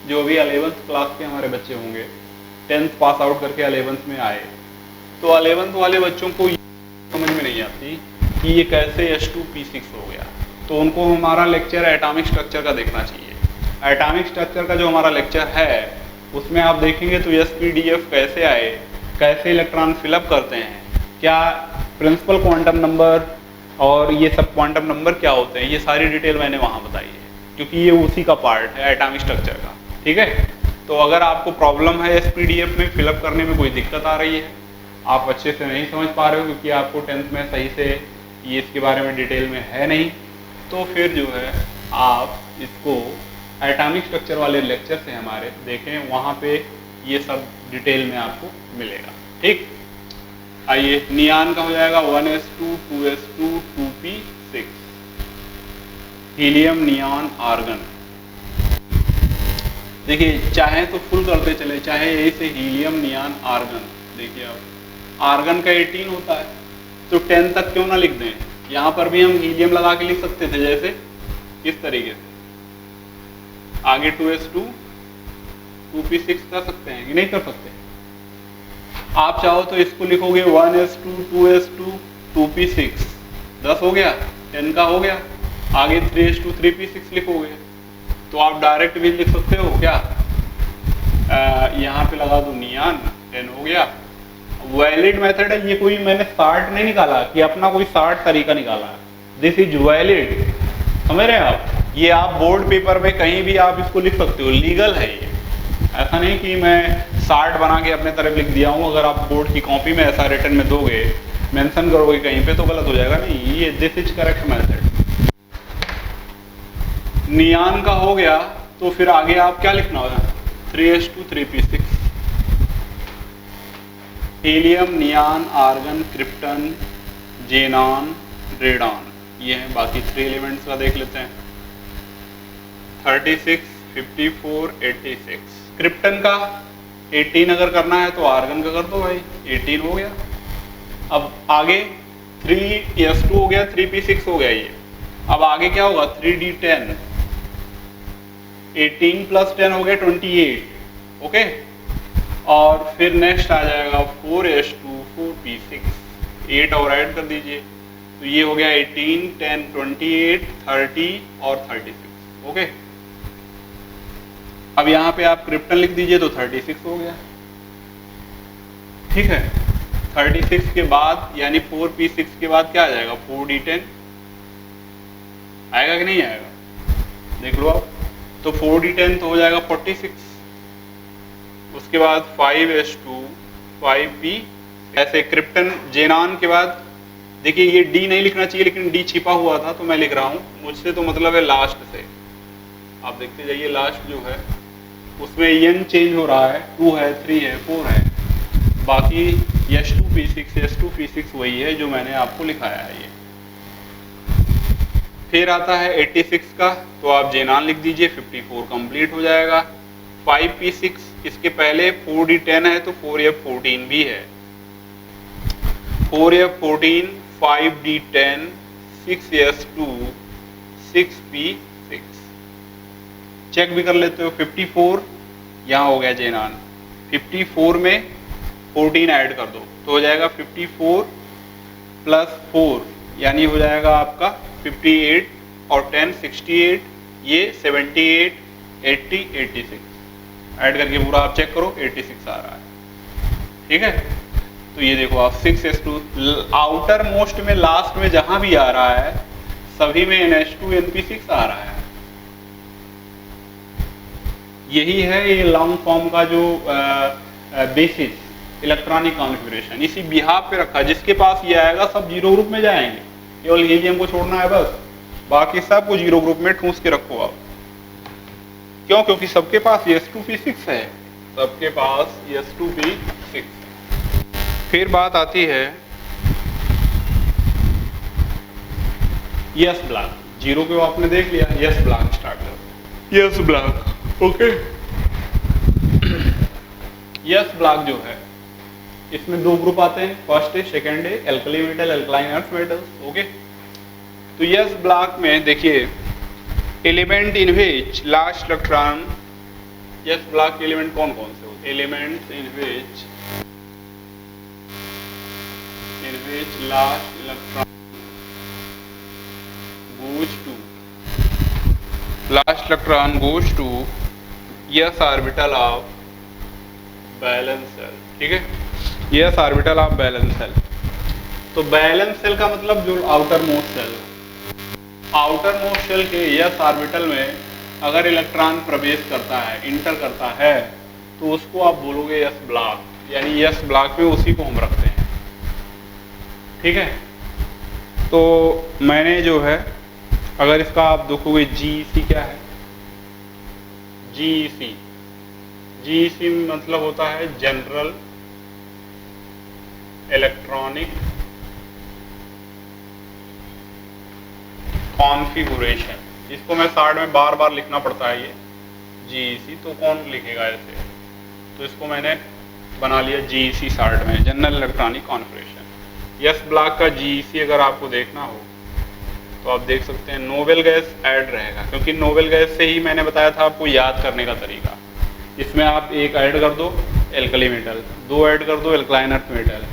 जो अभी 11th क्लास के हमारे बच्चे होंगे, 10th पास आउट करके 11th में आए, तो 11th वाले बच्चों को समझ में नहीं आती कि ये कैसे H2P6 हो गया। तो उनको हमारा लेक्चर एटॉमिक स्ट्रक्चर का देखना चाहिए। एटॉमिक स्ट्रक्चर का जो हमारा लेक्चर है उसमें आप देखेंगे तो SPDF कैसे आए, कैसे इलेक्ट्रॉन फिलअप करते हैं, क्या प्रिंसिपल क्वांटम नंबर और ये सब क्वांटम नंबर क्या होते हैं, ये सारी डिटेल मैंने वहाँ बताई है क्योंकि ये उसी का पार्ट है एटॉमिक स्ट्रक्चर का। ठीक है, तो अगर आपको प्रॉब्लम है SPDF में फिलअप करने में कोई दिक्कत आ रही है, आप अच्छे से नहीं समझ पा रहे हो क्योंकि आपको 10th में सही से ये इसके बारे में डिटेल में है नहीं, तो फिर जो है आप इसको एटॉमिक स्ट्रक्चर वाले लेक्चर से हमारे देखें, वहाँ पे ये सब डिटेल में आपको मिलेगा। ठीक, आइए नियान का हो जाएगा 1s2 2s2 2p6। Helium, neon, argon. देखिए चाहे तो फुल करते चले, चाहे यही से हीलियम, नियान, आर्गन। देखिए अब आर्गन का 18 होता है तो 10 तक क्यों ना लिख दें। यहाँ पर भी हम हीलियम लगा के लिख सकते थे, जैसे इस तरीके से। आगे 2s2 2p6 कर सकते हैं कि नहीं कर सकते। आप चाहो तो इसको लिखोगे 1s2 2s2 2p6, 10 हो गया, 10 का हो गया। आगे 3s2 3p6 लिखोगे तो आप डायरेक्ट भी लिख सकते हो क्या, यहाँ पे लगा दो नियान, 10 हो गया। वैलिड मेथड है ये, कोई मैंने शार्ट नहीं निकाला कि अपना कोई शार्ट तरीका निकाला, दिस इज वैलिड, समझ रहे हैं आप। ये आप बोर्ड पेपर में कहीं भी आप इसको लिख सकते हो, लीगल है ये, ऐसा नहीं कि मैं शार्ट बना के अपने तरफ लिख दिया हूँ। अगर आप बोर्ड की कॉपी में ऐसा रिटर्न में दोगे, मेंशन करोगे कहीं पे तो गलत हो जाएगा। नहीं, ये दिस इज करेक्ट मेथड। नियान का हो गया तो फिर आगे आप क्या लिखना होगा, 3s2 3p6, helium, neon, argon, krypton, xenon, radon, ये हैं। बाकी 3 एलिमेंट्स का देख लेते हैं, 36 54 86। क्रिप्टन का 18 अगर करना है तो आर्गन का कर दो भाई, 18 हो गया। अब आगे 3s2 हो गया, 3p6 हो गया ये। अब आगे क्या होगा, 3d10, 18 प्लस 10 हो गया 28, ओके। और फिर नेक्स्ट आ जाएगा 4s2 4p6, 8 और ऐड कर दीजिए तो ये हो गया 18 10 28 30 और 36, ओके। अब यहाँ पे आप क्रिप्टन लिख दीजिए तो 36 हो गया, ठीक है। 36 के बाद यानी 4p6 के बाद क्या आ जाएगा, 4d10 आएगा कि नहीं आएगा, देख लो आप। तो 4d10 तो हो जाएगा 46, उसके बाद 5s2 5p, ऐसे क्रिप्टन जेनान के बाद देखिए ये डी नहीं लिखना चाहिए लेकिन डी छिपा हुआ था तो मैं लिख रहा हूँ, मुझसे तो मतलब है लास्ट से, आप देखते जाइए लास्ट जो है उसमें n चेंज हो रहा है, 2 है 3 है 4 है, बाकी s2p6 वही है जो मैंने आपको लिखाया है ये। फिर आता है 86 का, तो आप जेनान लिख दीजिए, 54 कंप्लीट हो जाएगा। 5p6 इसके पहले 4d10 है तो 4f14 भी है, 4f14 5d10 6s2 6p6, check भी कर लेते हो। 54 यहाँ हो गया जेनान, 54 में 14 ऐड कर दो तो हो जाएगा 54 प्लस 4 यानी हो जाएगा आपका 58 और 10 68, ये 78 80 86 ऐड करके पूरा आप चेक करो 86 आ रहा है, ठीक है। तो ये देखो आप 6s2 आउटर मोस्ट में लास्ट में जहां भी आ रहा है सभी में ns2 np6 आ रहा है। यही है ये लॉन्ग फॉर्म का जो बेसिस इलेक्ट्रॉनिक कॉन्फ़िगरेशन, इसी बिहाफ पे रखा है। जिसके पास ये आएगा सब जीरो ग्रुप में जाएंगे, केवल हीलियम को छोड़ना है बस, बाकी सब को जीरो ग्रुप में ठूस के रखो आप। क्यों, क्योंकि सबके पास s2p6 है, सबके पास s2p6। फिर बात आती है यस ब्लॉक, जीरो को आपने देख लिया, यस ब्लॉक स्टार्ट करो, yes block, okay. Yes block जो है इसमें 2 ग्रुप आते हैं, फर्स्ट है सेकेंड है alkali metal alkaline earth metals, okay. तो यस ब्लॉक में देखिए element in which last electron, S block के एलिमेंट कौन कौन से होते हैं, elements in which last electron goes to, last electron goes to s orbital of valence shell, ठीक है, s orbital of valence shell. तो बैलेंस सेल का मतलब जो outer most shell, outer most shell के s ऑर्बिटल में अगर electron प्रवेश करता है, इंटर करता है, तो उसको आप बोलोगे s ब्लॉक, यानी s ब्लॉक में उसी को हम रखते हैं, ठीक है। तो मैंने जो है अगर इसका आप देखोगे GEC क्या है, GEC मतलब होता है जनरल इलेक्ट्रॉनिक कॉन्फ़िगरेशन। इसको मैं शार्ट में बार बार लिखना पड़ता है ये GEC, तो कौन लिखेगा ऐसे, तो इसको मैंने बना लिया GEC शार्ट में, general electronic configuration. Yes block का GEC अगर आपको देखना हो तो आप देख सकते हैं नोबेल गैस ऐड रहेगा, क्योंकि नोबेल गैस से ही मैंने बताया था आपको याद करने का तरीका। इसमें आप एक ऐड कर दो, एल्कली मेटल, 2 ऐड कर दो एल्कलाइन अर्थ मेटल,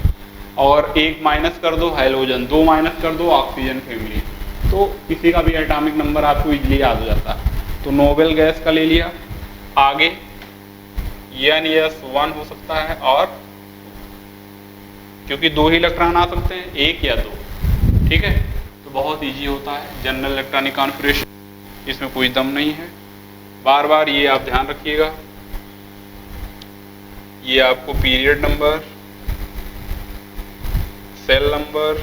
और 1 माइनस कर दो हाइड्रोजन, 2 माइनस कर दो ऑक्सीजन फैमिली, तो किसी का भी एटॉमिक नंबर आपको इजीली याद हो जाता है। तो नोबेल गैस का ले लिया। आगे NS1 हो सकता है, और क्योंकि 2 ही इलेक्ट्रॉन आ सकते हैं, 1 या 2, ठीक है, तो बहुत इजी होता है जनरल इलेक्ट्रॉनिक कॉन्फ़िगरेशन, इसमें कोई दम नहीं है। बार बार ये आप ध्यान रखिएगा, ये आपको period number, shell number,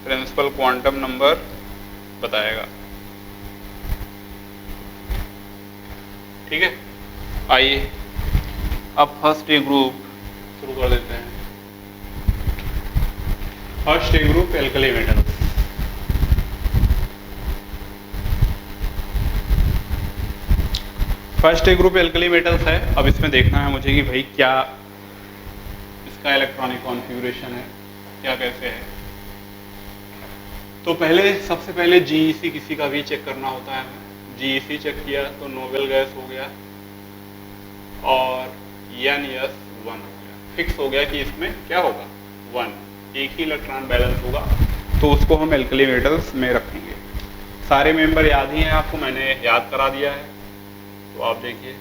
principal quantum number बताएगा, ठीक है। आइए अब फर्स्ट ए ग्रुप शुरू कर देते हैं। First A group alkali metal. First A group alkali metals है। अब इसमें देखना है मुझे कि भाई क्या इसका इलेक्ट्रॉनिक कॉन्फ़िगरेशन है, क्या कैसे है। तो पहले सबसे पहले GEC किसी का भी चेक करना होता है। GEC चेक किया तो नोबेल गैस हो गया और NS1 हो गया। फिक्स हो गया कि इसमें क्या होगा, 1, एक ही इलेक्ट्रॉन बैलेंस होगा, तो उसको हम एल्कली मेटल्स में रखेंगे। सारे मेंबर याद ही हैं आपको, मैंने याद करा दिया है, तो आप देखिए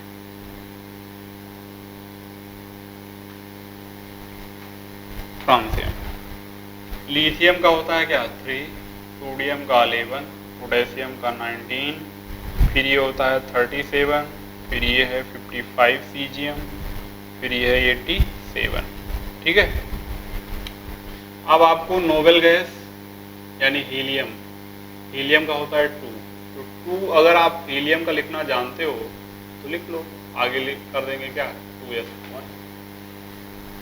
फ्रांसियम, लिथियम का होता है क्या 3, सोडियम का 11, पोटेशियम का 19, फिर ये होता है 37, फिर ये है 55 सीजियम, फिर ये है 87, ठीक है। अब आपको नोबेल गैस यानी हीलियम, हीलियम का होता है 2, तो 2 अगर आप हीलियम का लिखना जानते हो तो लिख लो, आगे लिख कर देंगे क्या 2s1,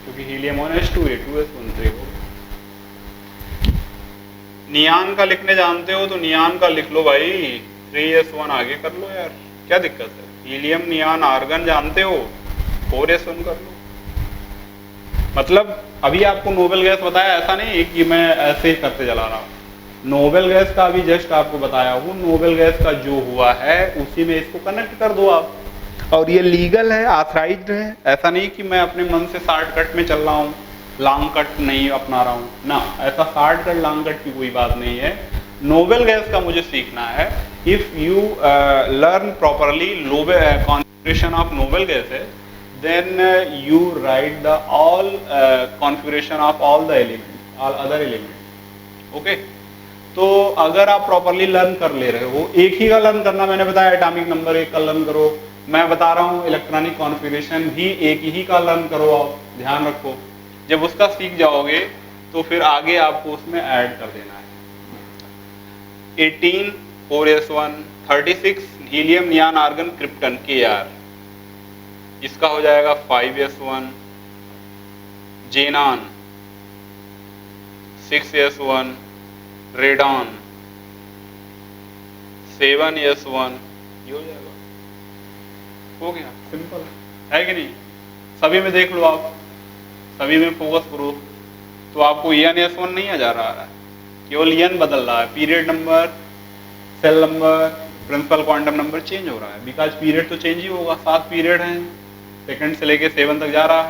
क्योंकि हीलियम 1s2 है, 2s1 हो। नियान का लिखने जानते हो तो नियान का लिख लो भाई, 3s1 आगे कर लो यार, क्या दिक्कत है। हीलियम नियान आर्गन जानते हो, 4s1 कर लो। मतलब अभी आपको नोबेल गैस बताया, ऐसा नहीं है कि मैं ऐसे ही करते चला रहा हूँ। नोबेल गैस का अभी जस्ट आपको बताया हूँ, नोबेल गैस का जो हुआ है उसी में इसको कनेक्ट कर दो आप, और ये लीगल है, ऑथराइज्ड है। ऐसा नहीं कि मैं अपने मन से शॉर्टकट में चल रहा हूँ, लॉन्ग कट नहीं अपना रहा हूँ ना, ऐसा शॉर्टकट लॉन्ग कट की कोई बात नहीं है। नोबेल गैस का मुझे सीखना है। If you learn properly configuration of noble gases, then you write the all configuration of all the elements, all other elements, okay। तो अगर आप प्रॉपरली लर्न कर ले रहे हो, एक ही का लर्न करना मैंने बताया, एटॉमिक नंबर एक का लर्न करो, मैं बता रहा हूँ इलेक्ट्रॉनिक कॉन्फ़िगरेशन भी एक ही का लर्न करो, आप ध्यान रखो। जब उसका सीख जाओगे तो फिर आगे आपको उसमें ऐड कर देना है। 18 4s1, 36 helium neon argon krypton Kr, इसका हो जाएगा 5s1, जेनान 6s1, रेडॉन 7s1, ये हो जाएगा, हो गया, सिंपल है कि नहीं। सभी में देख लो आप, सभी में फोकस करो, तो आपको NS1 नहीं आ जा रहा है, केवल N बदल रहा है, period number, shell number, principal quantum number change हो रहा है, बिकॉज पीरियड तो चेंज ही होगा, 7 पीरियड हैं, सेकंड से लेके 7 तक जा रहा है,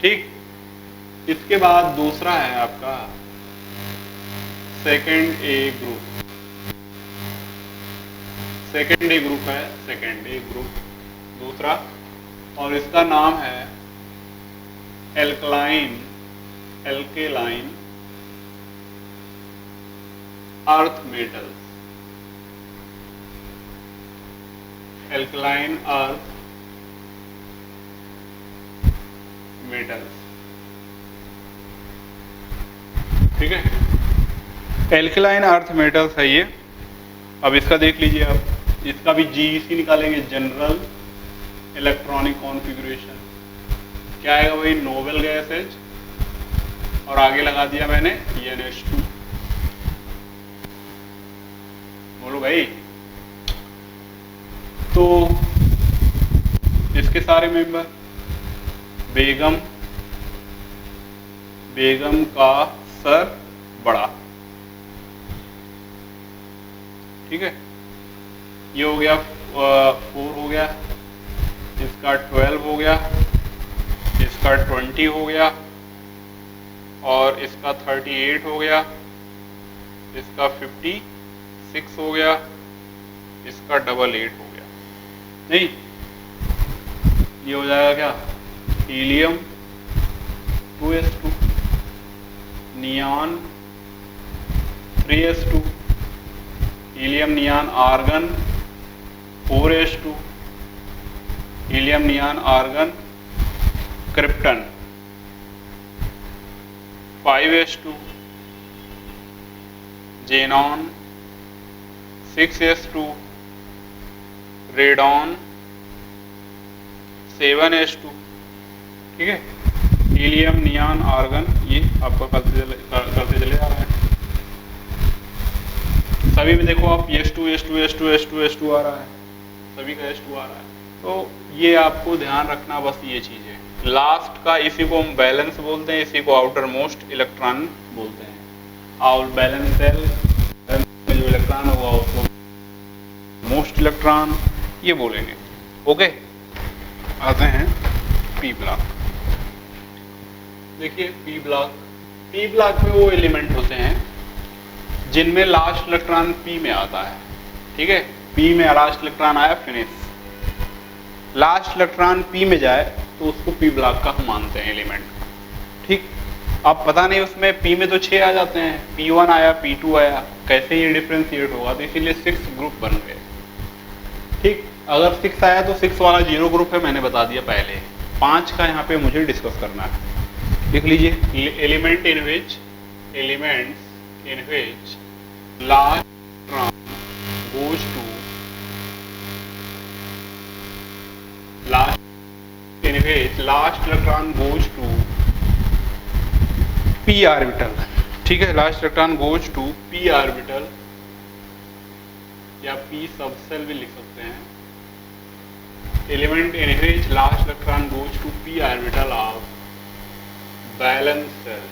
ठीक। इसके बाद दूसरा है आपका सेकंड ए ग्रुप, सेकंड ए ग्रुप है, सेकंड ए ग्रुप दूसरा, और इसका नाम है alkaline, alkaline earth metals, alkaline earth metals, ठीक है। एल्कलाइन अर्थ मेटल्स है ये। अब इसका देख लीजिए आप, इसका भी GEC निकालेंगे, जनरल इलेक्ट्रॉनिक कॉन्फ़िगरेशन। क्या आएगा भाई, नोबेल गैस H, और आगे लगा दिया मैंने NH2। बोलो भाई, तो इसके सारे मेंबर, बेगम, बेगम का सर बड़ा, ठीक है, ये हो गया 4 हो गया। इसका 12 हो गया, इसका 20 हो गया, और इसका 38 हो गया, इसका 56 हो गया, इसका 88 हो गया। नहीं, ये हो जाएगा क्या, helium 2s2, neon 3s2, helium neon argon 4s2, helium neon argon krypton 5s2, xenon 6s2, radon 7s2। ठीक है, हीलियम नियॉन आर्गन ये आपको करते चले जा रहे हैं। सभी में देखो आप S2 S2 S2 S2 S2 आ रहा है, सभी का S2 आ रहा है। तो ये आपको ध्यान रखना, बस ये चीज है। लास्ट का इसी को हम बैलेंस बोलते हैं, इसी को आउटर मोस्ट इलेक्ट्रॉन बोलते हैं। और बैलेंस सेल में जो इलेक्ट्रॉन होगा उसको मोस्ट इलेक्ट्रॉन ये बोलेंगे। ओके, आते हैं पी ब्लॉक। देखिए पी ब्लॉक में वो एलिमेंट होते हैं जिनमें लास्ट इलेक्ट्रॉन पी में आता है। ठीक है, पी में लास्ट इलेक्ट्रॉन आया, फिनिश। लास्ट इलेक्ट्रॉन पी में जाए तो उसको पी ब्लॉक का हम मानते हैं एलिमेंट। ठीक, अब पता नहीं उसमें पी में तो 6 आ जाते हैं, P1 आया, P2 आया, कैसे ये डिफ्रेंशिएट होगा, तो इसीलिए 6 ग्रुप बन गए। ठीक, अगर 6 आया तो 6 वाला 0 ग्रुप है, मैंने बता दिया पहले। 5 का यहाँ पे मुझे डिस्कस करना है, लिख लीजिए। Element in which last electron goes to last electron goes to P orbital. ठीक है, last electron goes to P orbital या पी सबसेल भी लिख सकते हैं। Element in which last electron goes to P orbital of valence shell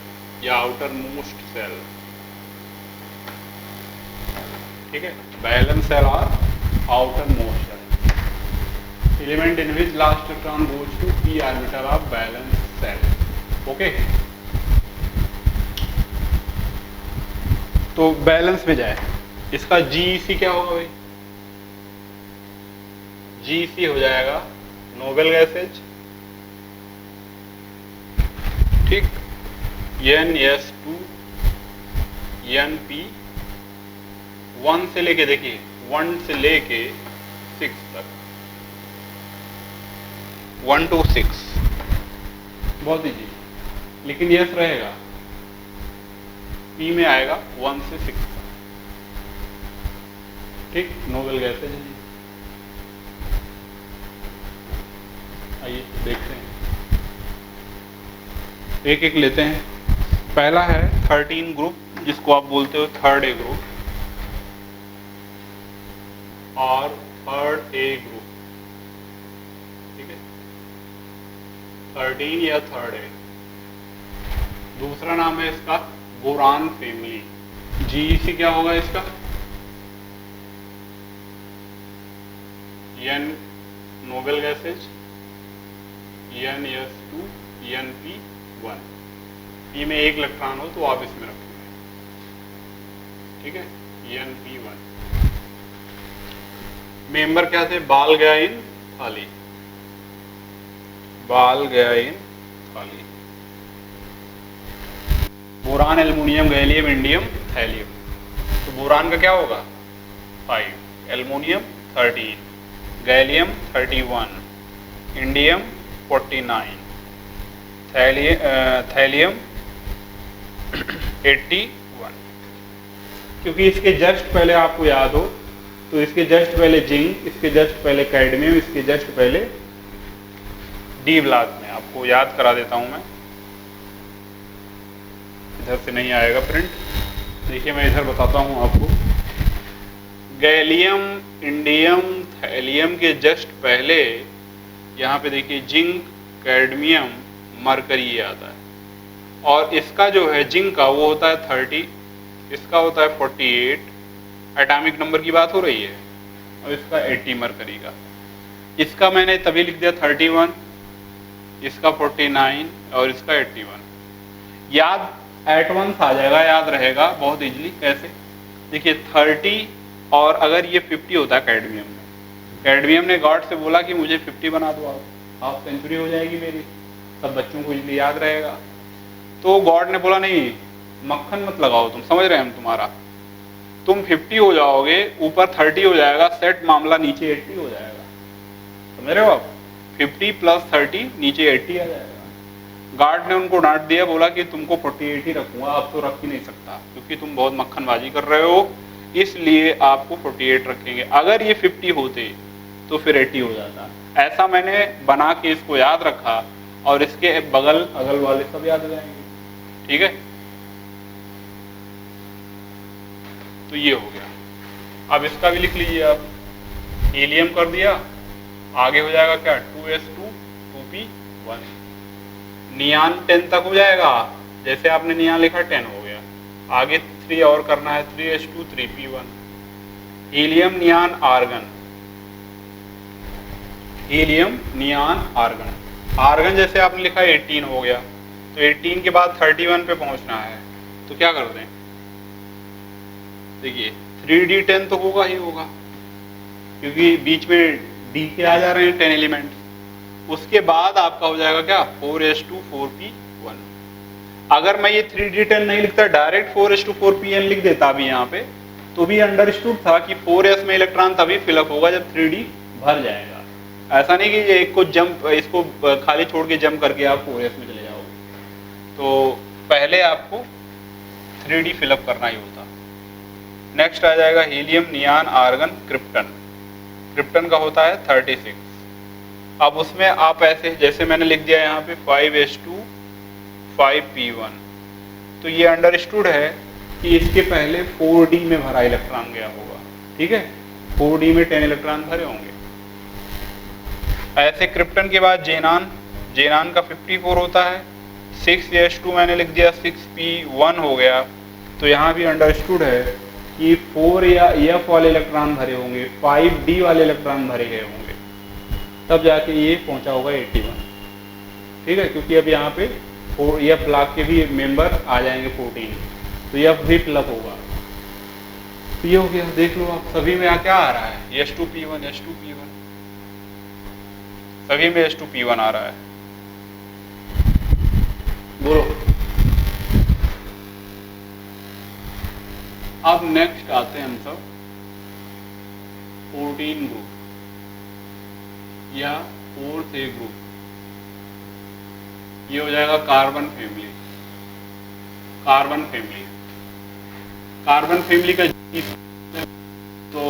या outer most shell. ठीक है, बैलेंस सेल और outer most shell. Element in which last electron goes to P orbital of valence shell. Okay, तो balance में जाए, इसका GEC क्या होगा भाई? GEC हो जाएगा नोबेल गैसेज। ठीक, NS2 NP 1 से लेके, देखिए 1 से लेके 6 तक, 1 to 6 बहुत इजी। लेकिन यस रहेगा, पी में आएगा 1 से 6 तक। ठीक, नोबेल गैसेज है। आइए देखते हैं, एक एक लेते हैं। पहला है 13 ग्रुप, जिसको आप बोलते हो थर्ड ए ग्रुप और थर्ड ए ग्रुप। ठीक है, 13 या थर्ड ए। दूसरा नाम है इसका बोरान फैमिली। GEC क्या होगा इसका? N Nobel gases, NS2 NP1। P में एक इलेक्ट्रॉन हो तो आप इसमें रखेंगे। ठीक है, NP1। मेंबर क्या थे? बाल गया इन थाली, बाल गया इन थाली। Boron, aluminium, gallium, indium, thallium. तो बोरान का क्या होगा? 5, एल्युमिनियम 13, गैलियम 31, इंडियम 49, थैलियम 81। क्योंकि इसके जस्ट पहले आपको याद हो तो इसके जस्ट पहले जिंक, इसके जस्ट पहले कैडमियम, इसके जस्ट पहले डी ब्लॉक में। आपको याद करा देता हूं मैं, इधर से नहीं आएगा प्रिंट। देखिए मैं इधर बताता हूं आपको। गैलियम, इंडियम, थैलियम के जस्ट पहले यहाँ पे देखिए जिंक, कैडमियम, मरकरी आता है। और इसका जो है जिंक का वो होता है 30, इसका होता है 48, एटॉमिक नंबर की बात हो रही है, और इसका 80 मरकरी का। इसका मैंने तभी लिख दिया 31, इसका 49 और इसका 81। याद एट वंस आ जाएगा, याद रहेगा बहुत इजीली। कैसे? देखिए 30 और अगर ये 50 होता है कैडमियम में, कैडमियम ने गॉड से बोला कि मुझे 50 बना दो आप, हाफ सेंचुरी हो जाएगी मेरी, सब बच्चों को इजीली याद रहेगा। तो गॉड ने बोला नहीं, मक्खन मत लगाओ, तुम समझ रहे हैं हम तुम्हारा, तुम 50 हो जाओगे, ऊपर 30 हो जाएगा, सेट मामला नीचे 80 हो जाएगा। समझ रहे हो आप? 50 प्लस 30 नीचे 80 आ जाएगा। गार्ड ने उनको डांट दिया, बोला कि तुमको 48 ही रखूंगा, अब तो रख ही नहीं सकता क्योंकि तुम बहुत मक्खनबाजी कर रहे हो, इसलिए आपको 48 रखेंगे। अगर ये 50 होते तो फिर 80 हो जाता। ऐसा मैंने बना के इसको याद रखा और इसके बगल अगल वाले सब याद हो जाएंगे। ठीक है, तो ये हो गया। अब इसका भी लिख लीजिए आप, हीलियम कर दिया, आगे हो जाएगा क्या 2s2 2p1। नियान 10 तक हो जाएगा, जैसे आपने नियान लिखा 10 हो गया, आगे 3 और करना है 3s2 3p1। Helium neon argon, helium neon argon, argon जैसे आपने लिखा 18 हो गया, तो 18 के बाद 31 पे पहुंचना है, तो क्या कर दें? देखिए 3d10 तो होगा ही होगा क्योंकि बीच में डी के आ जा रहे हैं 10 एलिमेंट। उसके बाद आपका हो जाएगा क्या 4s2 4p1। अगर मैं ये 3d10 नहीं लिखता, डायरेक्ट 4s2 4pn लिख देता अभी यहाँ पे, तो भी अंडरस्टूड था कि 4s में इलेक्ट्रॉन तभी फिलअप होगा जब 3d भर जाएगा। ऐसा नहीं कि एक को जंप, इसको खाली छोड़ के जंप करके आप 4s में चले जाओगे, तो पहले आपको 3d फिलअप करना ही होता। नेक्स्ट आ जाएगा helium neon argon krypton, krypton का होता है 36। अब उसमें आप ऐसे जैसे मैंने लिख दिया यहाँ पे 5s2 5p1, तो ये अंडरस्टूड है कि इसके पहले 4d में भरा इलेक्ट्रॉन गया होगा। ठीक है, 4d में 10 इलेक्ट्रॉन भरे होंगे। ऐसे क्रिप्टन के बाद जेनान, जेनान का 54 होता है, 6s2 मैंने लिख दिया 6p1 हो गया, तो यहाँ भी अंडरस्टूड है कि 4 या F वाले इलेक्ट्रॉन भरे होंगे, 5d वाले इलेक्ट्रॉन भरे गए होंगे, तब जाके ये पहुंचा होगा 81। ठीक है, क्योंकि अब यहाँ पे F ब्लॉक के भी मेंबर आ जाएंगे 14, तो F भी फिलअप होगा। तो ये हो गया, देख लो आप सभी में क्या आ रहा है, S2P1 S2P1, सभी में S2P1 आ रहा है। बोलो। अब नेक्स्ट आते हैं हम सब 14 ग्रुप या 4th A ग्रुप, ये हो जाएगा carbon family. Carbon family, carbon family का तो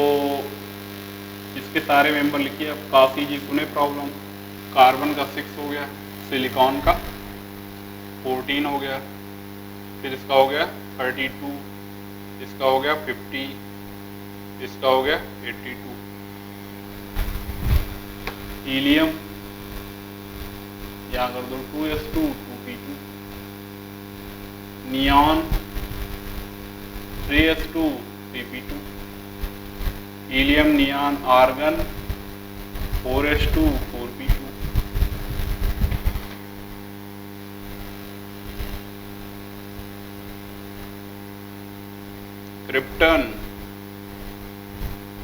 इसके सारे मेंबर लिखिए। अब काफी जी सुने प्रॉब्लम, कार्बन का 6 हो गया, सिलिकॉन का 14 हो गया, फिर इसका हो गया 32, इसका हो गया 50, इसका हो गया 82। हीलियम या कर दो 2s2 2p2, neon 3s2 3p2, helium neon argon 4s2 4p2, krypton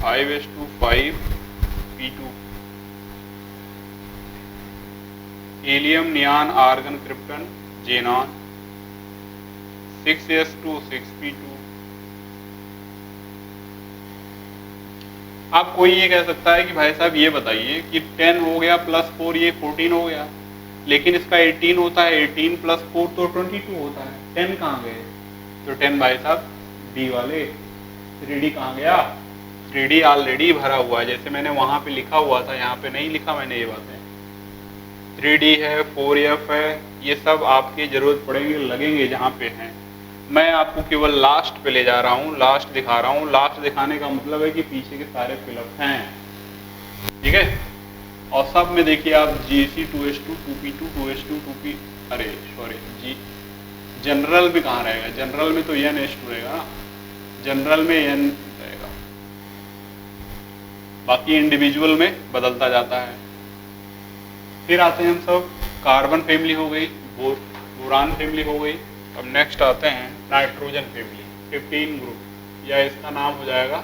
5s2 5p2, helium neon argon krypton xenon 6s2 6p2। आप कोई ये कह सकता है कि भाई साहब ये बताइए कि 10 हो गया प्लस 4 ये 14 हो गया, लेकिन इसका 18 होता है, 18 प्लस 4 तो 22 होता है, 10 कहाँ गए? तो 10 भाई साहब डी वाले, 3D कहाँ गया? 3D ऑलरेडी भरा हुआ है, जैसे मैंने वहां पे लिखा हुआ था, यहाँ पे नहीं लिखा मैंने ये बातें। 3D है, 4F है, ये सब आपकी जरूरत पड़ेगी, लगेंगे जहाँ पे हैं। मैं आपको केवल लास्ट पे ले जा रहा हूँ, लास्ट दिखा रहा हूँ। लास्ट दिखाने का मतलब है कि पीछे के सारे फिलअप हैं, ठीक है। और सब में देखिए आप GC 2s2 2p2 2s2 2p, अरे सॉरी जी, जनरल में कहाँ रहेगा? जनरल में तो NS2 रहेगा ना, जनरल में N रहेगा। बाकी इंडिविजुअल में बदलता जाता है। फिर आते हैं हम सब, कार्बन फैमिली हो गई, बोरान फैमिली हो गई। अब नेक्स्ट आते हैं नाइट्रोजन फैमिली, 15 ग्रुप, या इसका नाम हो जाएगा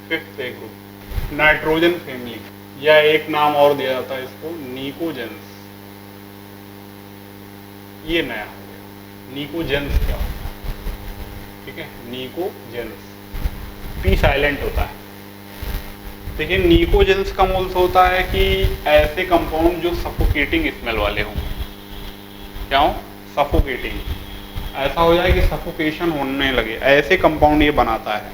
5th ग्रुप नाइट्रोजन फैमिली, या एक नाम और दिया जाता है इसको निकोजेंस। ये नया हो गया, निकोजेंस क्या होता है, ठीक है, निकोजेंस, पी साइलेंट होता है। देखिए निकोजेंस का मोल्स होता है कि ऐसे कंपाउंड जो सफोकेटिंग स्मेल वाले हों। क्या हो? सफोकेटिंग, ऐसा हो जाए कि सफोकेशन होने लगे, ऐसे कंपाउंड ये बनाता है।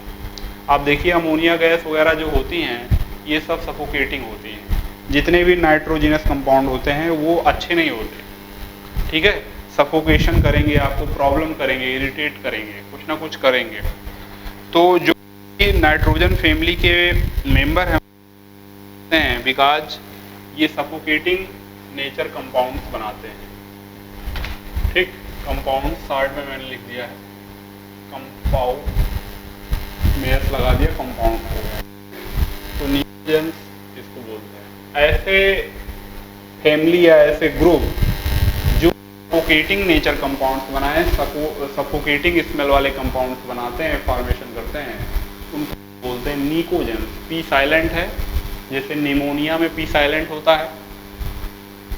आप देखिए अमोनिया गैस वगैरह जो होती हैं ये सब सफोकेटिंग होती हैं। जितने भी नाइट्रोजिनस कंपाउंड होते हैं वो अच्छे नहीं होते, ठीक है, सफोकेशन करेंगे, आपको प्रॉब्लम करेंगे, इरिटेट करेंगे, कुछ ना कुछ करेंगे। तो जो नाइट्रोजन फैमिली के मेंबर हैं बिकॉज ये सफोकेटिंग नेचर कंपाउंड्स बनाते हैं, ठीक। कंपाउंड साइड में मैंने लिख दिया है, कंपाउंड मेस लगा दिया, कंपाउंड हो गया। तो निकोजेंस इसको बोलते हैं। ऐसे फैमिली या ऐसे ग्रुप जो सफोकेटिंग नेचर कंपाउंड्स बनाए, सफोकेटिंग स्मेल वाले कंपाउंड्स बनाते हैं, फॉर्मेशन करते हैं, उनको बोलते हैं निकोजेंस। पी साइलेंट है, जैसे निमोनिया में पी साइलेंट होता है,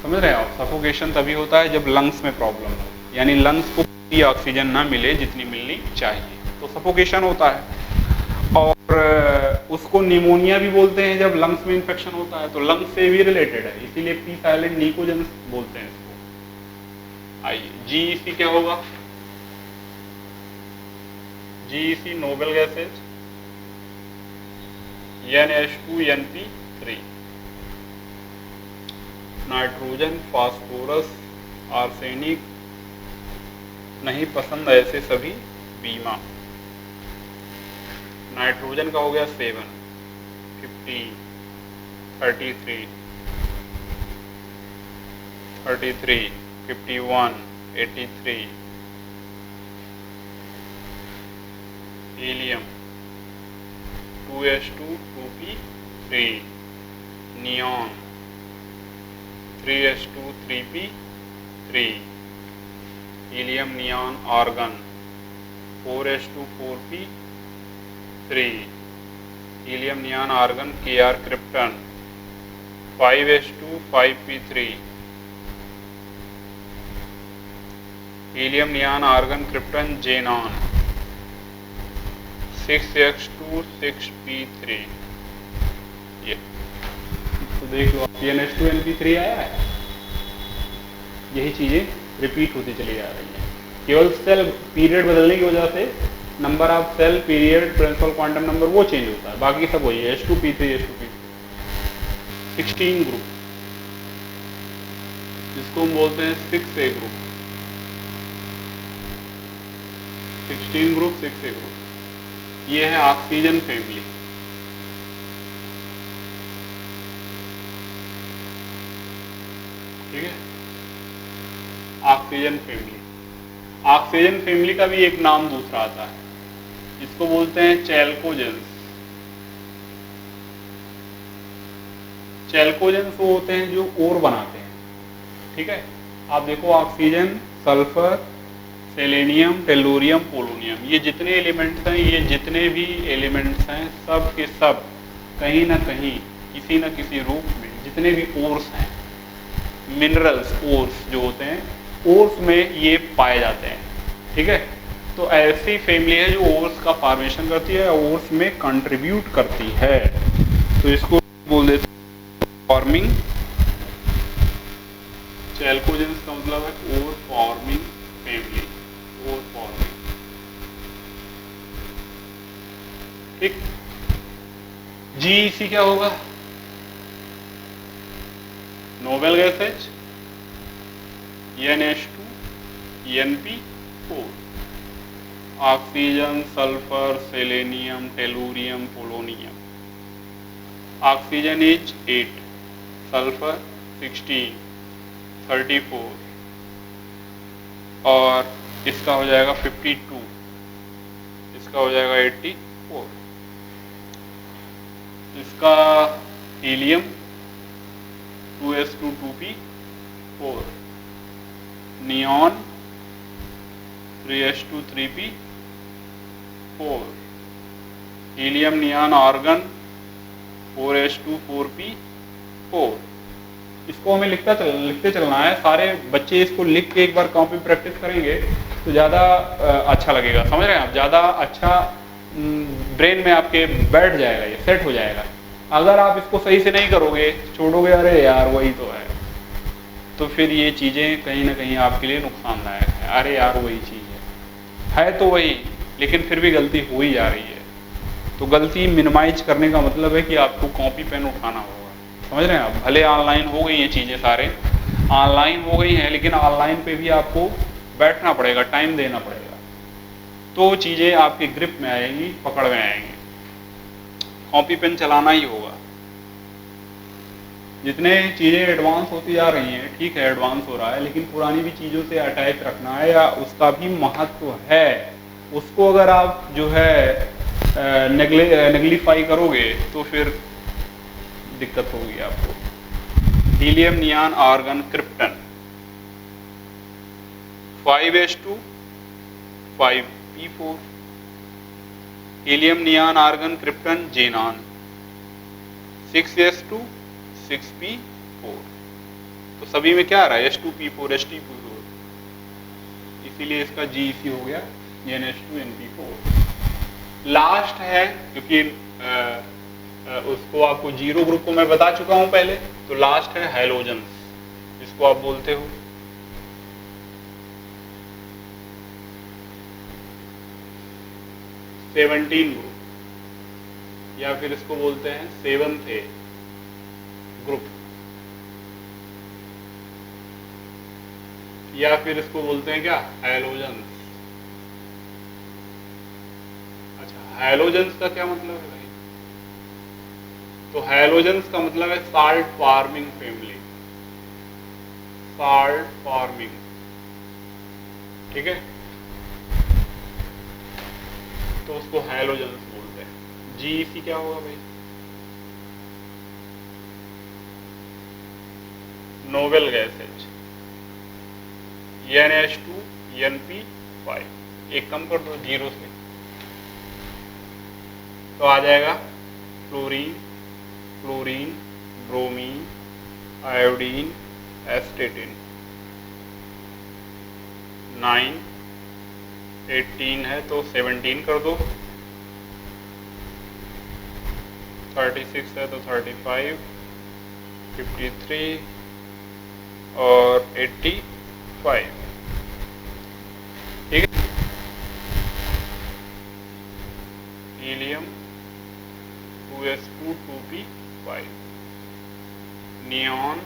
समझ रहे हैं आप। सफोकेशन तभी होता है जब लंग्स में प्रॉब्लम हो, यानी लंग्स को पूरी ऑक्सीजन ना मिले जितनी मिलनी चाहिए, तो सफोकेशन होता है। और उसको निमोनिया भी बोलते हैं जब लंग्स में इंफेक्शन होता है, तो लंग्स से भी रिलेटेड है, इसीलिए पी साइलेंट निकोजेंस बोलते हैं इसको। आइए जीईसी क्या होगा? GEC noble gases, NH2 NP3, nitrogen, phosphorus, arsenic, नहीं पसंद ऐसे सभी बीमा। नाइट्रोजन का हो गया 7, 15, 33, 51, 83, helium 2s2 2p3, neon 3s2 3p3, helium neon argon 4s2 4p3, हीलियम नियॉन आर्गन Kr krypton 5s2 5p3, helium neon argon krypton xenon 6s2 6p3। ये तो देख लो, NH2 NP3 आया है, यही चीजें रिपीट होती चली जा रही हैं। केवल सेल पीरियड बदलने की वजह से number of shell, period, principal quantum number वो चेंज होता है, बाकी सब वही है, H2P3 H2P3। 16 ग्रुप जिसको हम बोलते हैं 6A group, 16 group 6A group, ये है ऑक्सीजन फैमिली। ठीक है, ऑक्सीजन फैमिली। ऑक्सीजन फैमिली का भी एक नाम दूसरा आता है, इसको बोलते हैं चैल्कोजेंस। चैल्कोजेंस वो होते हैं जो और बनाते हैं, ठीक है। आप देखो oxygen, sulphur, selenium, tellurium, polonium, ये जितने एलिमेंट्स हैं, ये जितने भी एलिमेंट्स हैं, सब के सब कहीं ना कहीं किसी न किसी रूप में, जितने भी ओर्स हैं, मिनरल्स, ओर्स जो होते हैं, ओर्स में ये पाए जाते हैं, ठीक है। तो ऐसी फैमिली है जो ओर्स का फॉर्मेशन करती है, ओर्स में कंट्रीब्यूट करती है, तो इसको बोल देते हैं फॉर्मिंग। चैल्कोजेंस का मतलब है ओर फॉर्मिंग फैमिली, ओर फॉर्मिंग, ठीक। जीईसी क्या होगा? Noble gases, NH2 NP4, oxygen, sulphur, selenium, tellurium, polonium. Oxygen is 8, sulphur 16, 34, और इसका हो जाएगा 52, इसका हो जाएगा 84। इसका helium 2s2 2p4, neon 3s2 3p4, helium neon argon 4s2 4p4। इसको हमें लिखते चलना है। सारे बच्चे इसको लिख के एक बार कॉपी प्रैक्टिस करेंगे तो ज़्यादा अच्छा लगेगा, समझ रहे हैं आप, ज़्यादा अच्छा ब्रेन में आपके बैठ जाएगा, ये सेट हो जाएगा। अगर आप इसको सही से नहीं करोगे, छोड़ोगे अरे यार वही तो है, तो फिर ये चीज़ें कहीं ना कहीं आपके लिए नुकसानदायक है। अरे यार वही चीज़ है तो वही, लेकिन फिर भी गलती हो ही जा रही है। तो गलती मिनिमाइज करने का मतलब है कि आपको कॉपी पेन उठाना होगा, समझ रहे हैं आप। भले ऑनलाइन हो गई हैं चीज़ें, सारे ऑनलाइन हो गई हैं, लेकिन ऑनलाइन पे भी आपको बैठना पड़ेगा, टाइम देना पड़ेगा, तो चीज़ें आपके ग्रिप में आएंगी, पकड़ में आएंगी। कॉपी पेन चलाना ही होगा। जितने चीज़ें एडवांस होती जा रही हैं, ठीक है एडवांस हो रहा है, लेकिन पुरानी भी चीज़ों से अटैच रखना है, या उसका भी महत्व है। उसको अगर आप जो है नेग्लिफाई करोगे तो फिर दिक्कत होगी आपको। Helium neon argon krypton 5s2 5p4, helium neon argon krypton xenon 6s2 6p4। तो सभी में क्या आ रहा है, s2p4 sp4, इसीलिए इसका GEC हो गया NH2NP4। लास्ट है, क्योंकि उसको आपको जीरो ग्रुप को मैं बता चुका हूं पहले, तो लास्ट है हैलोजन, इसको आप बोलते हो सेवनटीन ग्रुप, या फिर इसको बोलते हैं 7th A ग्रुप, या फिर इसको बोलते हैं क्या, हैलोजन। अच्छा, हैलोजन्स का क्या मतलब है भाई? तो हैलोजन्स का मतलब है salt farming family, salt farming, ठीक है, तो उसको हैलोजन्स बोलते हैं। GEC क्या होगा भाई? नोबेल गैसेज, NH2 NP5, एक कम कर दो जीरो से, तो आ जाएगा फ्लोरीन, क्लोरीन, ब्रोमीन, आयोडीन, एस्टेटिन। 9 18 है तो 17 कर दो, 36 है तो 35, 53 और 85, ठीक है। Helium 2s2 2p5, neon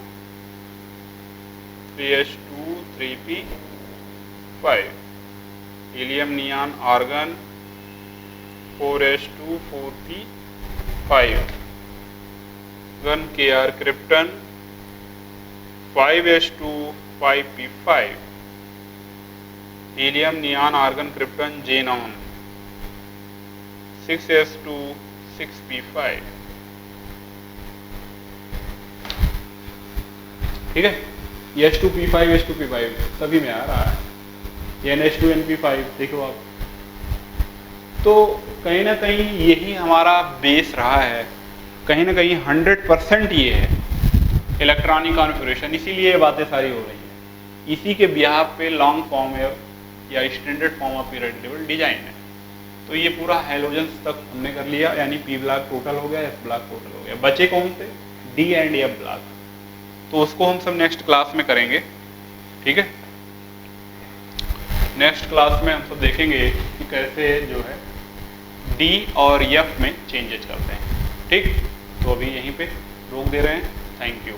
3s2 3p5, helium neon argon 4s2 4p5, गन Kr krypton 5s2 5p5, helium neon argon krypton xenon 6s2 6p5, ठीक है। ये H2P5 H2P5 सभी में आ रहा है, ये NH2NP5 देखो आप। तो कहीं ना कहीं यही हमारा बेस रहा है, कहीं ना कहीं 100% ये है इलेक्ट्रॉनिक कॉन्फ़िगरेशन, इसीलिए ये बातें सारी हो रही है। इसी के बिहाफ पे लॉन्ग फॉर्म या standard form of irreducible design है। तो ये पूरा हैलोजन्स तक हमने कर लिया, यानी P ब्लॉक टोटल हो गया, F ब्लॉक टोटल हो गया। बचे कौन से, D एंड F ब्लॉक, तो उसको हम सब नेक्स्ट क्लास में करेंगे, ठीक है। नेक्स्ट क्लास में हम सब देखेंगे कि कैसे जो है D और F में चेंजेस करते हैं, ठीक। तो अभी यहीं पे रोक दे रहे हैं, थैंक यू।